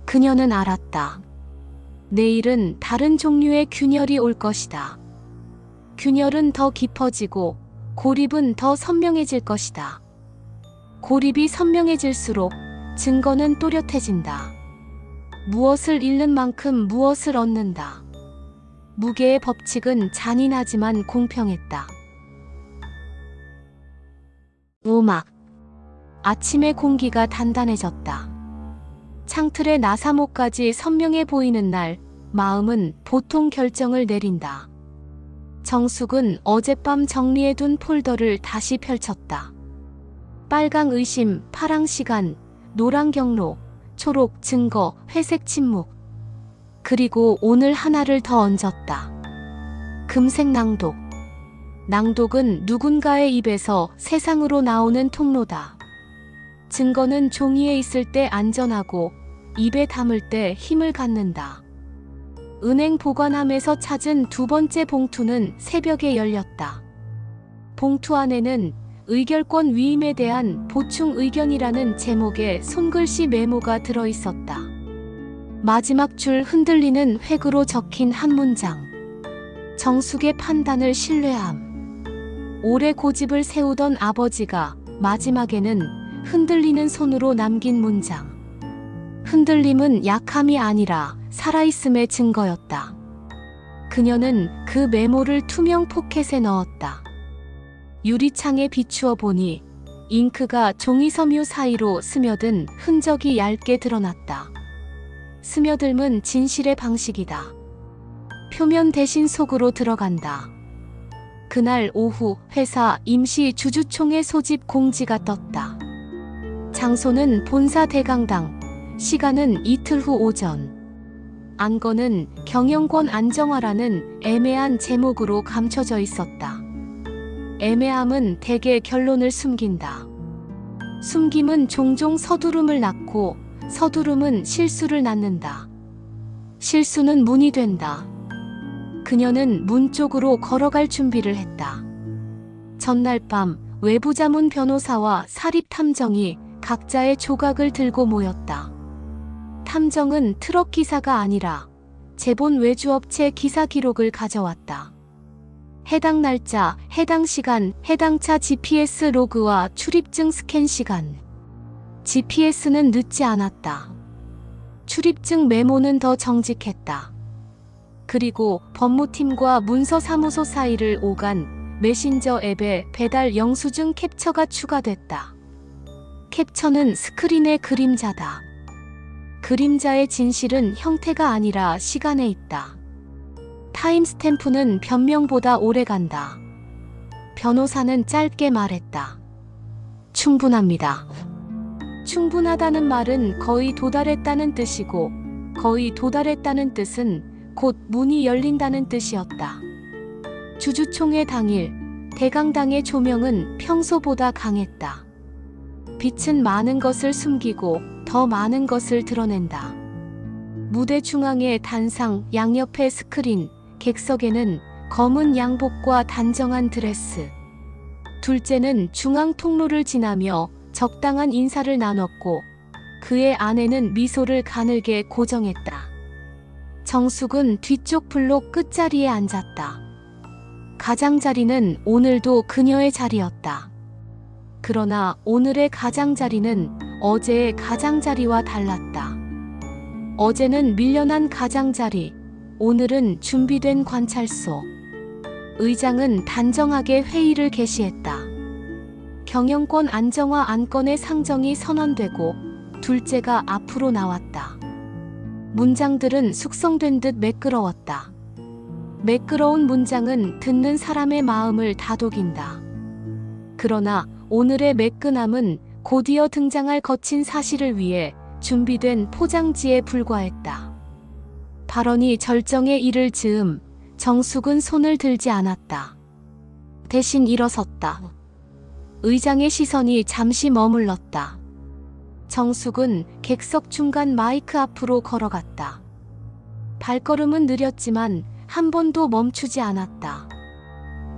그녀는 알았다. 내일은 다른 종류의 균열이 올 것이다. 균열은 더 깊어지고 고립은 더 선명해질 것이다. 고립이 선명해질수록 증거는 또렷해진다. 무엇을 잃는 만큼 무엇을 얻는다. 무게의 법칙은 잔인하지만 공평했다. 오막. 아침의 공기가 단단해졌다. 창틀의 나사목까지 선명해 보이는 날, 마음은 보통 결정을 내린다. 정숙은 어젯밤 정리해둔 폴더를 다시 펼쳤다. 빨강 의심, 파랑 시간, 노랑 경로, 초록 증거, 회색 침묵. 그리고 오늘 하나를 더 얹었다. 금색 낭독. 낭독은 누군가의 입에서 세상으로 나오는 통로다. 증거는 종이에 있을 때 안전하고 입에 담을 때 힘을 갖는다. 은행 보관함에서 찾은 두 번째 봉투는 새벽에 열렸다. 봉투 안에는 의결권 위임에 대한 보충 의견이라는 제목의 손글씨 메모가 들어있었다. 마지막 줄 흔들리는 획으로 적힌 한 문장. 정숙의 판단을 신뢰함. 오래 고집을 세우던 아버지가 마지막에는 흔들리는 손으로 남긴 문장. 흔들림은 약함이 아니라 살아있음의 증거였다. 그녀는 그 메모를 투명 포켓에 넣었다. 유리창에 비추어 보니 잉크가 종이 섬유 사이로 스며든 흔적이 얇게 드러났다. 스며들면 진실의 방식이다. 표면 대신 속으로 들어간다. 그날 오후 회사 임시 주주총회 소집 공지가 떴다. 장소는 본사 대강당, 시간은 이틀 후 오전. 안건은 경영권 안정화라는 애매한 제목으로 감춰져 있었다. 애매함은 대개 결론을 숨긴다. 숨김은 종종 서두름을 낳고 서두름은 실수를 낳는다. 실수는 문이 된다. 그녀는 문 쪽으로 걸어갈 준비를 했다. 전날 밤 외부자문 변호사와 사립탐정이 각자의 조각을 들고 모였다. 탐정은 트럭 기사가 아니라 제본 외주업체 기사 기록을 가져왔다. 해당 날짜, 해당 시간, 해당 차 GPS 로그와 출입증 스캔 시간. GPS는 늦지 않았다. 출입증 메모는 더 정직했다. 그리고 법무팀과 문서사무소 사이를 오간 메신저 앱에 배달 영수증 캡처가 추가됐다. 캡처는 스크린의 그림자다. 그림자의 진실은 형태가 아니라 시간에 있다. 타임스탬프는 변명보다 오래간다. 변호사는 짧게 말했다. 충분합니다. 충분하다는 말은 거의 도달했다는 뜻이고, 거의 도달했다는 뜻은 곧 문이 열린다는 뜻이었다. 주주총회 당일, 대강당의 조명은 평소보다 강했다. 빛은 많은 것을 숨기고 더 많은 것을 드러낸다. 무대 중앙의 단상, 양옆의 스크린, 객석에는 검은 양복과 단정한 드레스. 둘째는 중앙 통로를 지나며 적당한 인사를 나눴고 그의 아내는 미소를 가늘게 고정했다. 정숙은 뒤쪽 블록 끝자리에 앉았다. 가장자리는 오늘도 그녀의 자리였다. 그러나 오늘의 가장자리는 어제의 가장자리와 달랐다. 어제는 밀려난 가장자리, 오늘은 준비된 관찰소. 의장은 단정하게 회의를 개시했다. 경영권 안정화 안건의 상정이 선언되고 둘째가 앞으로 나왔다. 문장들은 숙성된 듯 매끄러웠다. 매끄러운 문장은 듣는 사람의 마음을 다독인다. 그러나 오늘의 매끈함은 곧이어 등장할 거친 사실을 위해 준비된 포장지에 불과했다. 발언이 절정에 이를 즈음 정숙은 손을 들지 않았다. 대신 일어섰다. 의장의 시선이 잠시 머물렀다. 정숙은 객석 중간 마이크 앞으로 걸어갔다. 발걸음은 느렸지만 한 번도 멈추지 않았다.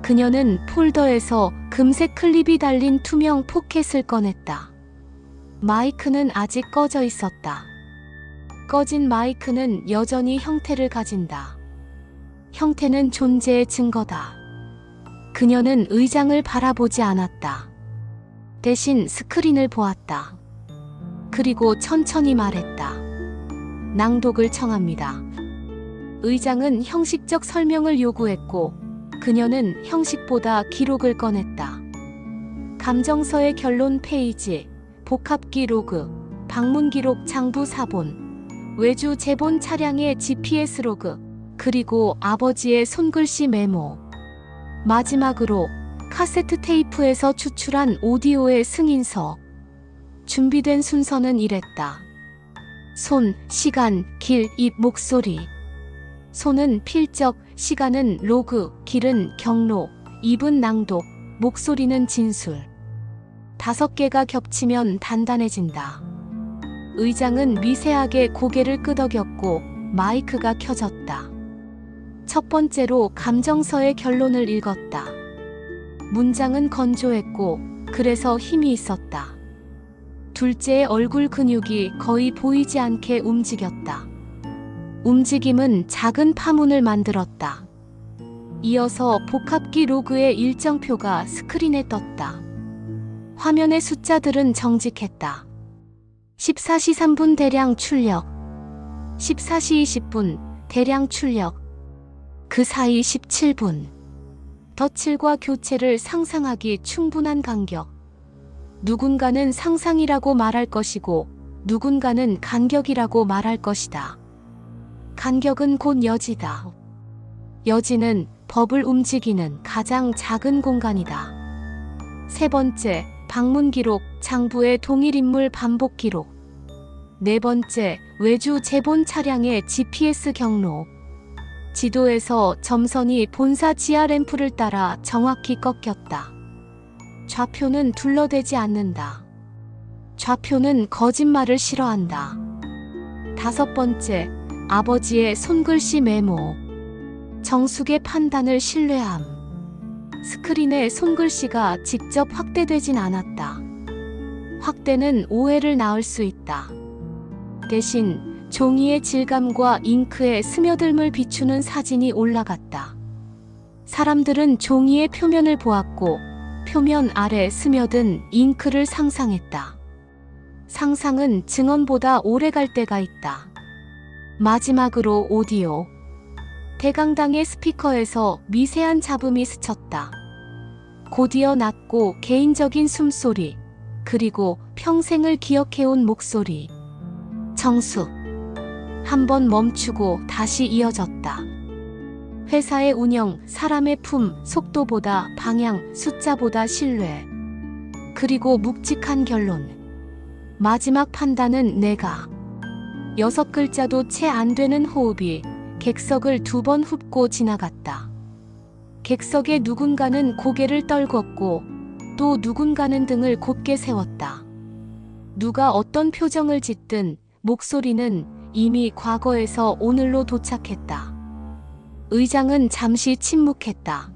그녀는 폴더에서 금색 클립이 달린 투명 포켓을 꺼냈다. 마이크는 아직 꺼져 있었다. 꺼진 마이크는 여전히 형태를 가진다. 형태는 존재의 증거다. 그녀는 의장을 바라보지 않았다. 대신 스크린을 보았다. 그리고 천천히 말했다. 낭독을 청합니다. 의장은 형식적 설명을 요구했고 그녀는 형식보다 기록을 꺼냈다. 감정서의 결론 페이지, 복합기 로그, 방문 기록 장부 사본, 외주 재본 차량의 GPS 로그, 그리고 아버지의 손글씨 메모. 마지막으로 카세트 테이프에서 추출한 오디오의 승인서. 준비된 순서는 이랬다. 손, 시간, 길, 입, 목소리. 손은 필적, 시간은 로그, 길은 경로, 입은 낭독, 목소리는 진술. 5개가 겹치면 단단해진다. 의장은 미세하게 고개를 끄덕였고 마이크가 켜졌다. 첫 번째로 감정서의 결론을 읽었다. 문장은 건조했고 그래서 힘이 있었다. 둘째의 얼굴 근육이 거의 보이지 않게 움직였다. 움직임은 작은 파문을 만들었다. 이어서 복합기 로그의 일정표가 스크린에 떴다. 화면의 숫자들은 정직했다. 14시 3분 대량 출력, 14시 20분 대량 출력, 그 사이 17분. 덧칠과 교체를 상상하기 충분한 간격. 누군가는 상상이라고 말할 것이고 누군가는 간격이라고 말할 것이다. 간격은 곧 여지다. 여지는 법을 움직이는 가장 작은 공간이다. 세 번째, 방문 기록, 장부의 동일 인물 반복 기록. 네 번째, 외주 재본 차량의 GPS 경로. 지도에서 점선이 본사 지하 램프를 따라 정확히 꺾였다. 좌표는 둘러대지 않는다. 좌표는 거짓말을 싫어한다. 5번째, 아버지의 손글씨 메모. 정숙의 판단을 신뢰함. 스크린에 손글씨가 직접 확대되진 않았다. 확대는 오해를 낳을 수 있다. 대신 종이의 질감과 잉크의 스며듦을 비추는 사진이 올라갔다. 사람들은 종이의 표면을 보았고 표면 아래 스며든 잉크를 상상했다. 상상은 증언보다 오래 갈 때가 있다. 마지막으로 오디오. 대강당의 스피커에서 미세한 잡음이 스쳤다. 곧이어 낮고 개인적인 숨소리, 그리고 평생을 기억해온 목소리. 정숙. 한 번 멈추고 다시 이어졌다. 회사의 운영, 사람의 품, 속도보다 방향, 숫자보다 신뢰. 그리고 묵직한 결론. 마지막 판단은 내가. 6글자도 채 안 되는 호흡이 객석을 2번 훑고 지나갔다. 객석의 누군가는 고개를 떨궜고 또 누군가는 등을 곧게 세웠다. 누가 어떤 표정을 짓든 목소리는 이미 과거에서 오늘로 도착했다. 의장은 잠시 침묵했다.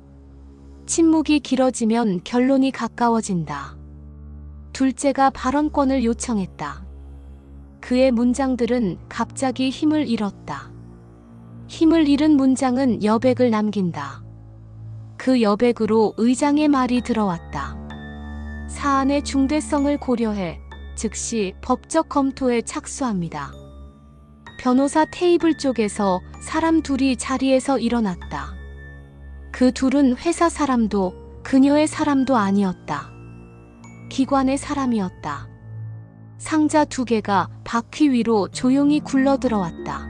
침묵이 길어지면 결론이 가까워진다. 둘째가 발언권을 요청했다. 그의 문장들은 갑자기 힘을 잃었다. 힘을 잃은 문장은 여백을 남긴다. 그 여백으로 의장의 말이 들어왔다. 사안의 중대성을 고려해 즉시 법적 검토에 착수합니다. 변호사 테이블 쪽에서 사람 둘이 자리에서 일어났다. 그 둘은 회사 사람도 그녀의 사람도 아니었다. 기관의 사람이었다. 상자 2개가 바퀴 위로 조용히 굴러 들어왔다.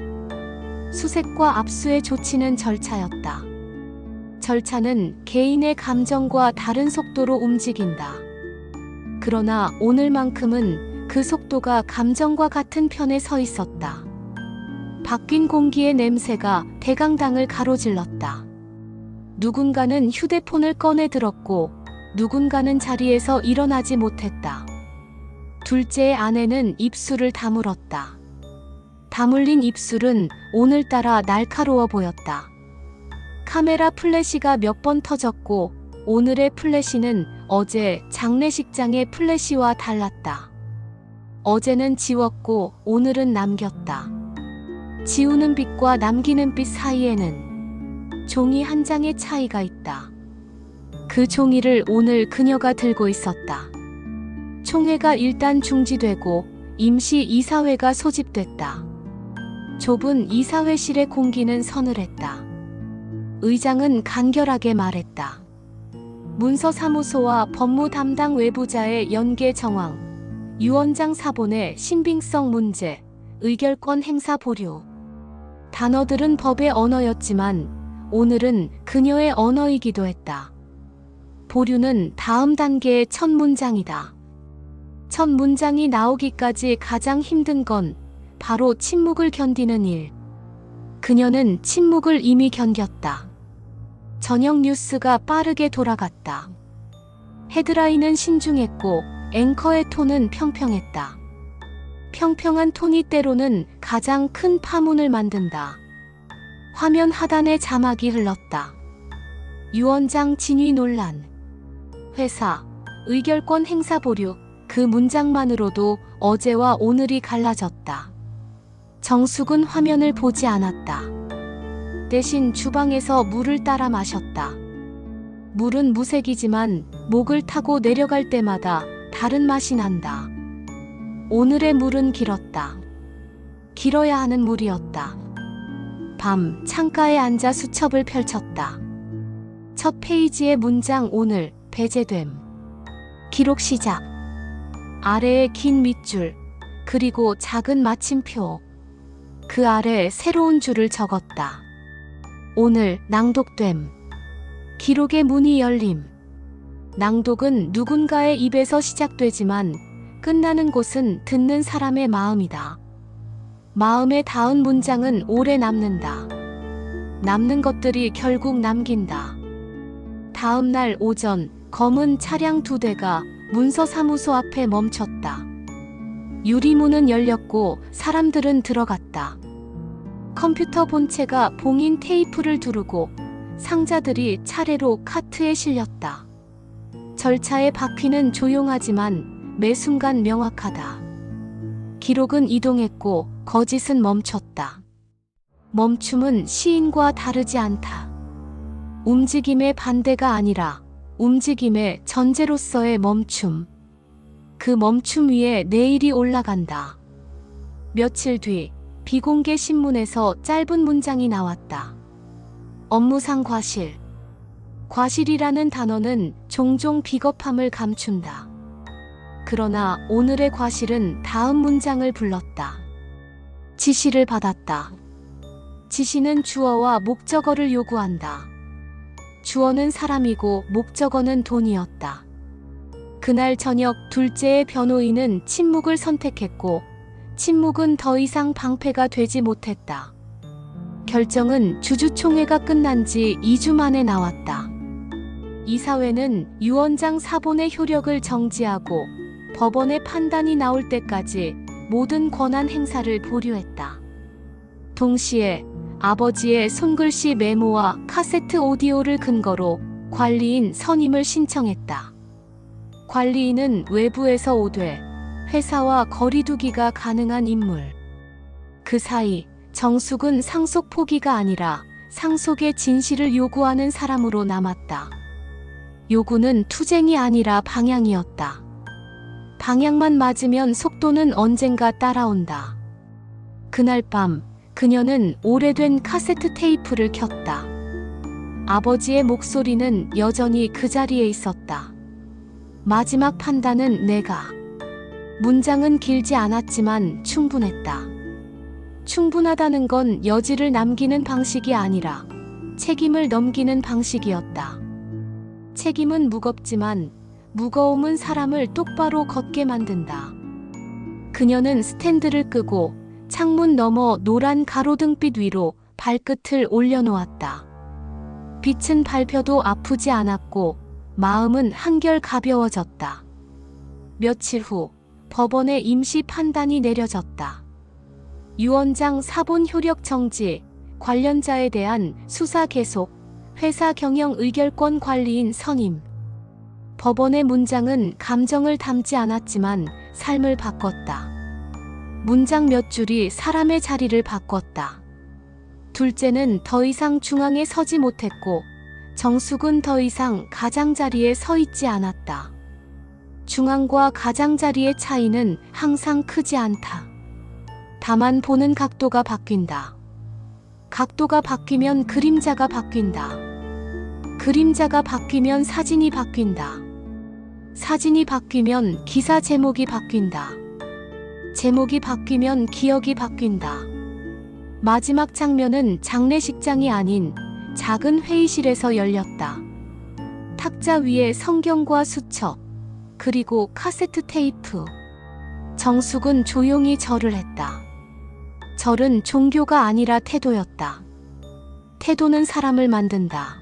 수색과 압수의 조치는 절차였다. 절차는 개인의 감정과 다른 속도로 움직인다. 그러나 오늘만큼은 그 속도가 감정과 같은 편에 서 있었다. 바뀐 공기의 냄새가 대강당을 가로질렀다. 누군가는 휴대폰을 꺼내 들었고 누군가는 자리에서 일어나지 못했다. 둘째의 아내는 입술을 다물었다. 다물린 입술은 오늘따라 날카로워 보였다. 카메라 플래시가 몇 번 터졌고 오늘의 플래시는 어제 장례식장의 플래시와 달랐다. 어제는 지웠고 오늘은 남겼다. 지우는 빛과 남기는 빛 사이에는 종이 한 장의 차이가 있다. 그 종이를 오늘 그녀가 들고 있었다. 총회가 일단 중지되고 임시 이사회가 소집됐다. 좁은 이사회실의 공기는 서늘했다. 의장은 간결하게 말했다. 문서사무소와 법무 담당 외부자의 연계 정황, 유원장 사본의 신빙성 문제, 의결권 행사 보류. 단어들은 법의 언어였지만 오늘은 그녀의 언어이기도 했다. 보류는 다음 단계의 첫 문장이다. 첫 문장이 나오기까지 가장 힘든 건 바로 침묵을 견디는 일. 그녀는 침묵을 이미 견뎠다. 저녁 뉴스가 빠르게 돌아갔다. 헤드라인은 신중했고 앵커의 톤은 평평했다. 평평한 톤이 때로는 가장 큰 파문을 만든다. 화면 하단에 자막이 흘렀다. 유원장 진위 논란. 회사, 의결권 행사 보류. 그 문장만으로도 어제와 오늘이 갈라졌다. 정숙은 화면을 보지 않았다. 대신 주방에서 물을 따라 마셨다. 물은 무색이지만 목을 타고 내려갈 때마다 다른 맛이 난다. 오늘의 물은 길었다. 길어야 하는 물이었다. 밤 창가에 앉아 수첩을 펼쳤다. 첫 페이지의 문장 오늘 배제됨. 기록 시작. 아래에 긴 밑줄, 그리고 작은 마침표. 그 아래 새로운 줄을 적었다. 오늘 낭독됨. 기록의 문이 열림. 낭독은 누군가의 입에서 시작되지만 끝나는 곳은 듣는 사람의 마음이다. 마음에 닿은 문장은 오래 남는다. 남는 것들이 결국 남긴다. 다음 날 오전 검은 차량 2대가 문서사무소 앞에 멈췄다. 유리문은 열렸고 사람들은 들어갔다. 컴퓨터 본체가 봉인 테이프를 두르고 상자들이 차례로 카트에 실렸다. 절차의 바퀴는 조용하지만 매 순간 명확하다. 기록은 이동했고 거짓은 멈췄다. 멈춤은 시인과 다르지 않다. 움직임의 반대가 아니라 움직임의 전제로서의 멈춤. 그 멈춤 위에 내일이 올라간다. 며칠 뒤 비공개 신문에서 짧은 문장이 나왔다. 업무상 과실. 과실이라는 단어는 종종 비겁함을 감춘다. 그러나 오늘의 과실은 다음 문장을 불렀다. 지시를 받았다. 지시는 주어와 목적어를 요구한다. 주어는 사람이고 목적어는 돈이었다. 그날 저녁 둘째의 변호인은 침묵을 선택했고 침묵은 더 이상 방패가 되지 못했다. 결정은 주주총회가 끝난 지 2주 만에 나왔다. 이사회는 유원장 사본의 효력을 정지하고 법원의 판단이 나올 때까지 모든 권한 행사를 보류했다. 동시에 아버지의 손글씨 메모와 카세트 오디오를 근거로 관리인 선임을 신청했다. 관리인은 외부에서 오되 회사와 거리두기가 가능한 인물. 그 사이 정숙은 상속 포기가 아니라 상속의 진실을 요구하는 사람으로 남았다. 요구는 투쟁이 아니라 방향이었다. 방향만 맞으면 속도는 언젠가 따라온다. 그날 밤 그녀는 오래된 카세트 테이프를 켰다. 아버지의 목소리는 여전히 그 자리에 있었다. 마지막 판단은 내가. 문장은 길지 않았지만 충분했다. 충분하다는 건 여지를 남기는 방식이 아니라 책임을 넘기는 방식이었다. 책임은 무겁지만 무거움은 사람을 똑바로 걷게 만든다. 그녀는 스탠드를 끄고 창문 너머 노란 가로등빛 위로 발끝을 올려놓았다. 빛은 밟혀도 아프지 않았고 마음은 한결 가벼워졌다. 며칠 후 법원의 임시 판단이 내려졌다. 유원장 사본 효력 정지, 관련자에 대한 수사 계속, 회사 경영 의결권 관리인 선임. 법원의 문장은 감정을 담지 않았지만 삶을 바꿨다. 문장 몇 줄이 사람의 자리를 바꿨다. 둘째는 더 이상 중앙에 서지 못했고 정숙은 더 이상 가장자리에 서 있지 않았다. 중앙과 가장자리의 차이는 항상 크지 않다. 다만 보는 각도가 바뀐다. 각도가 바뀌면 그림자가 바뀐다. 그림자가 바뀌면 사진이 바뀐다. 사진이 바뀌면 기사 제목이 바뀐다. 제목이 바뀌면 기억이 바뀐다. 마지막 장면은 장례식장이 아닌 작은 회의실에서 열렸다. 탁자 위에 성경과 수첩, 그리고 카세트 테이프. 정숙은 조용히 절을 했다. 절은 종교가 아니라 태도였다. 태도는 사람을 만든다.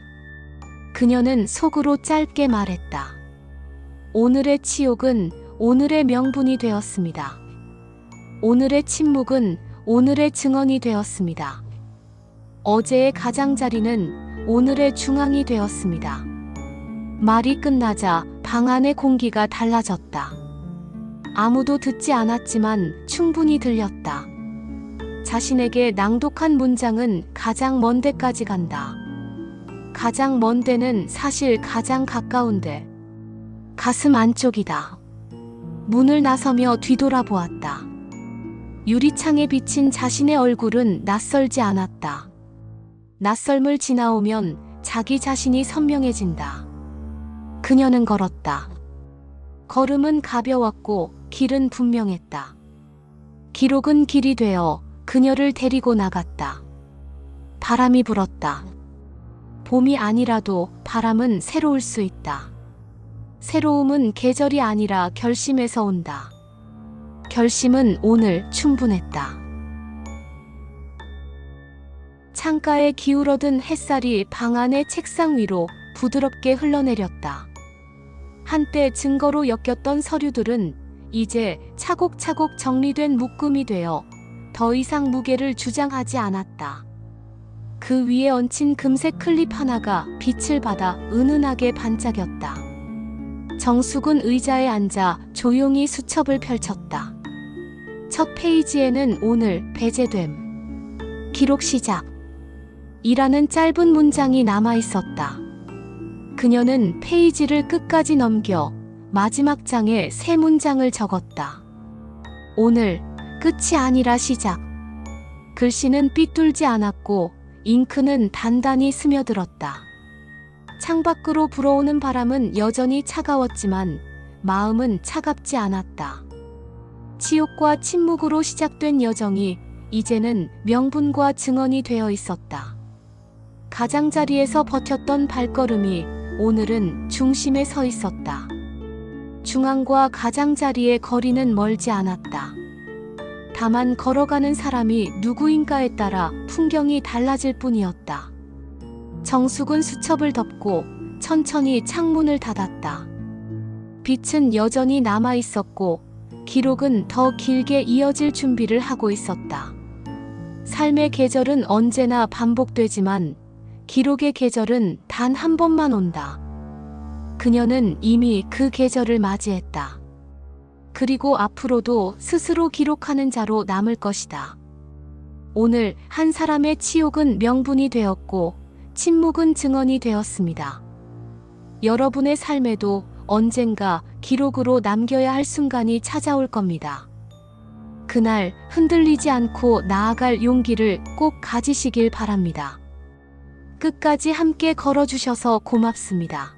그녀는 속으로 짧게 말했다. 오늘의 치욕은 오늘의 명분이 되었습니다. 오늘의 침묵은 오늘의 증언이 되었습니다. 어제의 가장자리는 오늘의 중앙이 되었습니다. 말이 끝나자 방 안의 공기가 달라졌다. 아무도 듣지 않았지만 충분히 들렸다. 자신에게 낭독한 문장은 가장 먼 데까지 간다. 가장 먼 데는 사실 가장 가까운 데. 가슴 안쪽이다. 문을 나서며 뒤돌아보았다. 유리창에 비친 자신의 얼굴은 낯설지 않았다. 낯설음을 지나오면 자기 자신이 선명해진다. 그녀는 걸었다. 걸음은 가벼웠고 길은 분명했다. 기록은 길이 되어 그녀를 데리고 나갔다. 바람이 불었다. 봄이 아니라도 바람은 새로울 수 있다. 새로움은 계절이 아니라 결심에서 온다. 결심은 오늘 충분했다. 창가에 기울어든 햇살이 방 안의 책상 위로 부드럽게 흘러내렸다. 한때 증거로 엮였던 서류들은 이제 차곡차곡 정리된 묶음이 되어 더 이상 무게를 주장하지 않았다. 그 위에 얹힌 금색 클립 하나가 빛을 받아 은은하게 반짝였다. 정숙은 의자에 앉아 조용히 수첩을 펼쳤다. 첫 페이지에는 오늘 배제됨. 기록 시작. 이라는 짧은 문장이 남아 있었다. 그녀는 페이지를 끝까지 넘겨 마지막 장에 세 문장을 적었다. 오늘 끝이 아니라 시작. 글씨는 삐뚤지 않았고 잉크는 단단히 스며들었다. 창밖으로 불어오는 바람은 여전히 차가웠지만 마음은 차갑지 않았다. 치욕과 침묵으로 시작된 여정이 이제는 명분과 증언이 되어 있었다. 가장자리에서 버텼던 발걸음이 오늘은 중심에 서 있었다. 중앙과 가장자리의 거리는 멀지 않았다. 다만 걸어가는 사람이 누구인가에 따라 풍경이 달라질 뿐이었다. 정숙은 수첩을 덮고 천천히 창문을 닫았다. 빛은 여전히 남아 있었고 기록은 더 길게 이어질 준비를 하고 있었다. 삶의 계절은 언제나 반복되지만 기록의 계절은 단 한 번만 온다. 그녀는 이미 그 계절을 맞이했다. 그리고 앞으로도 스스로 기록하는 자로 남을 것이다. 오늘 한 사람의 치욕은 명분이 되었고 침묵은 증언이 되었습니다. 여러분의 삶에도 언젠가 기록으로 남겨야 할 순간이 찾아올 겁니다. 그날 흔들리지 않고 나아갈 용기를 꼭 가지시길 바랍니다. 끝까지 함께 걸어주셔서 고맙습니다.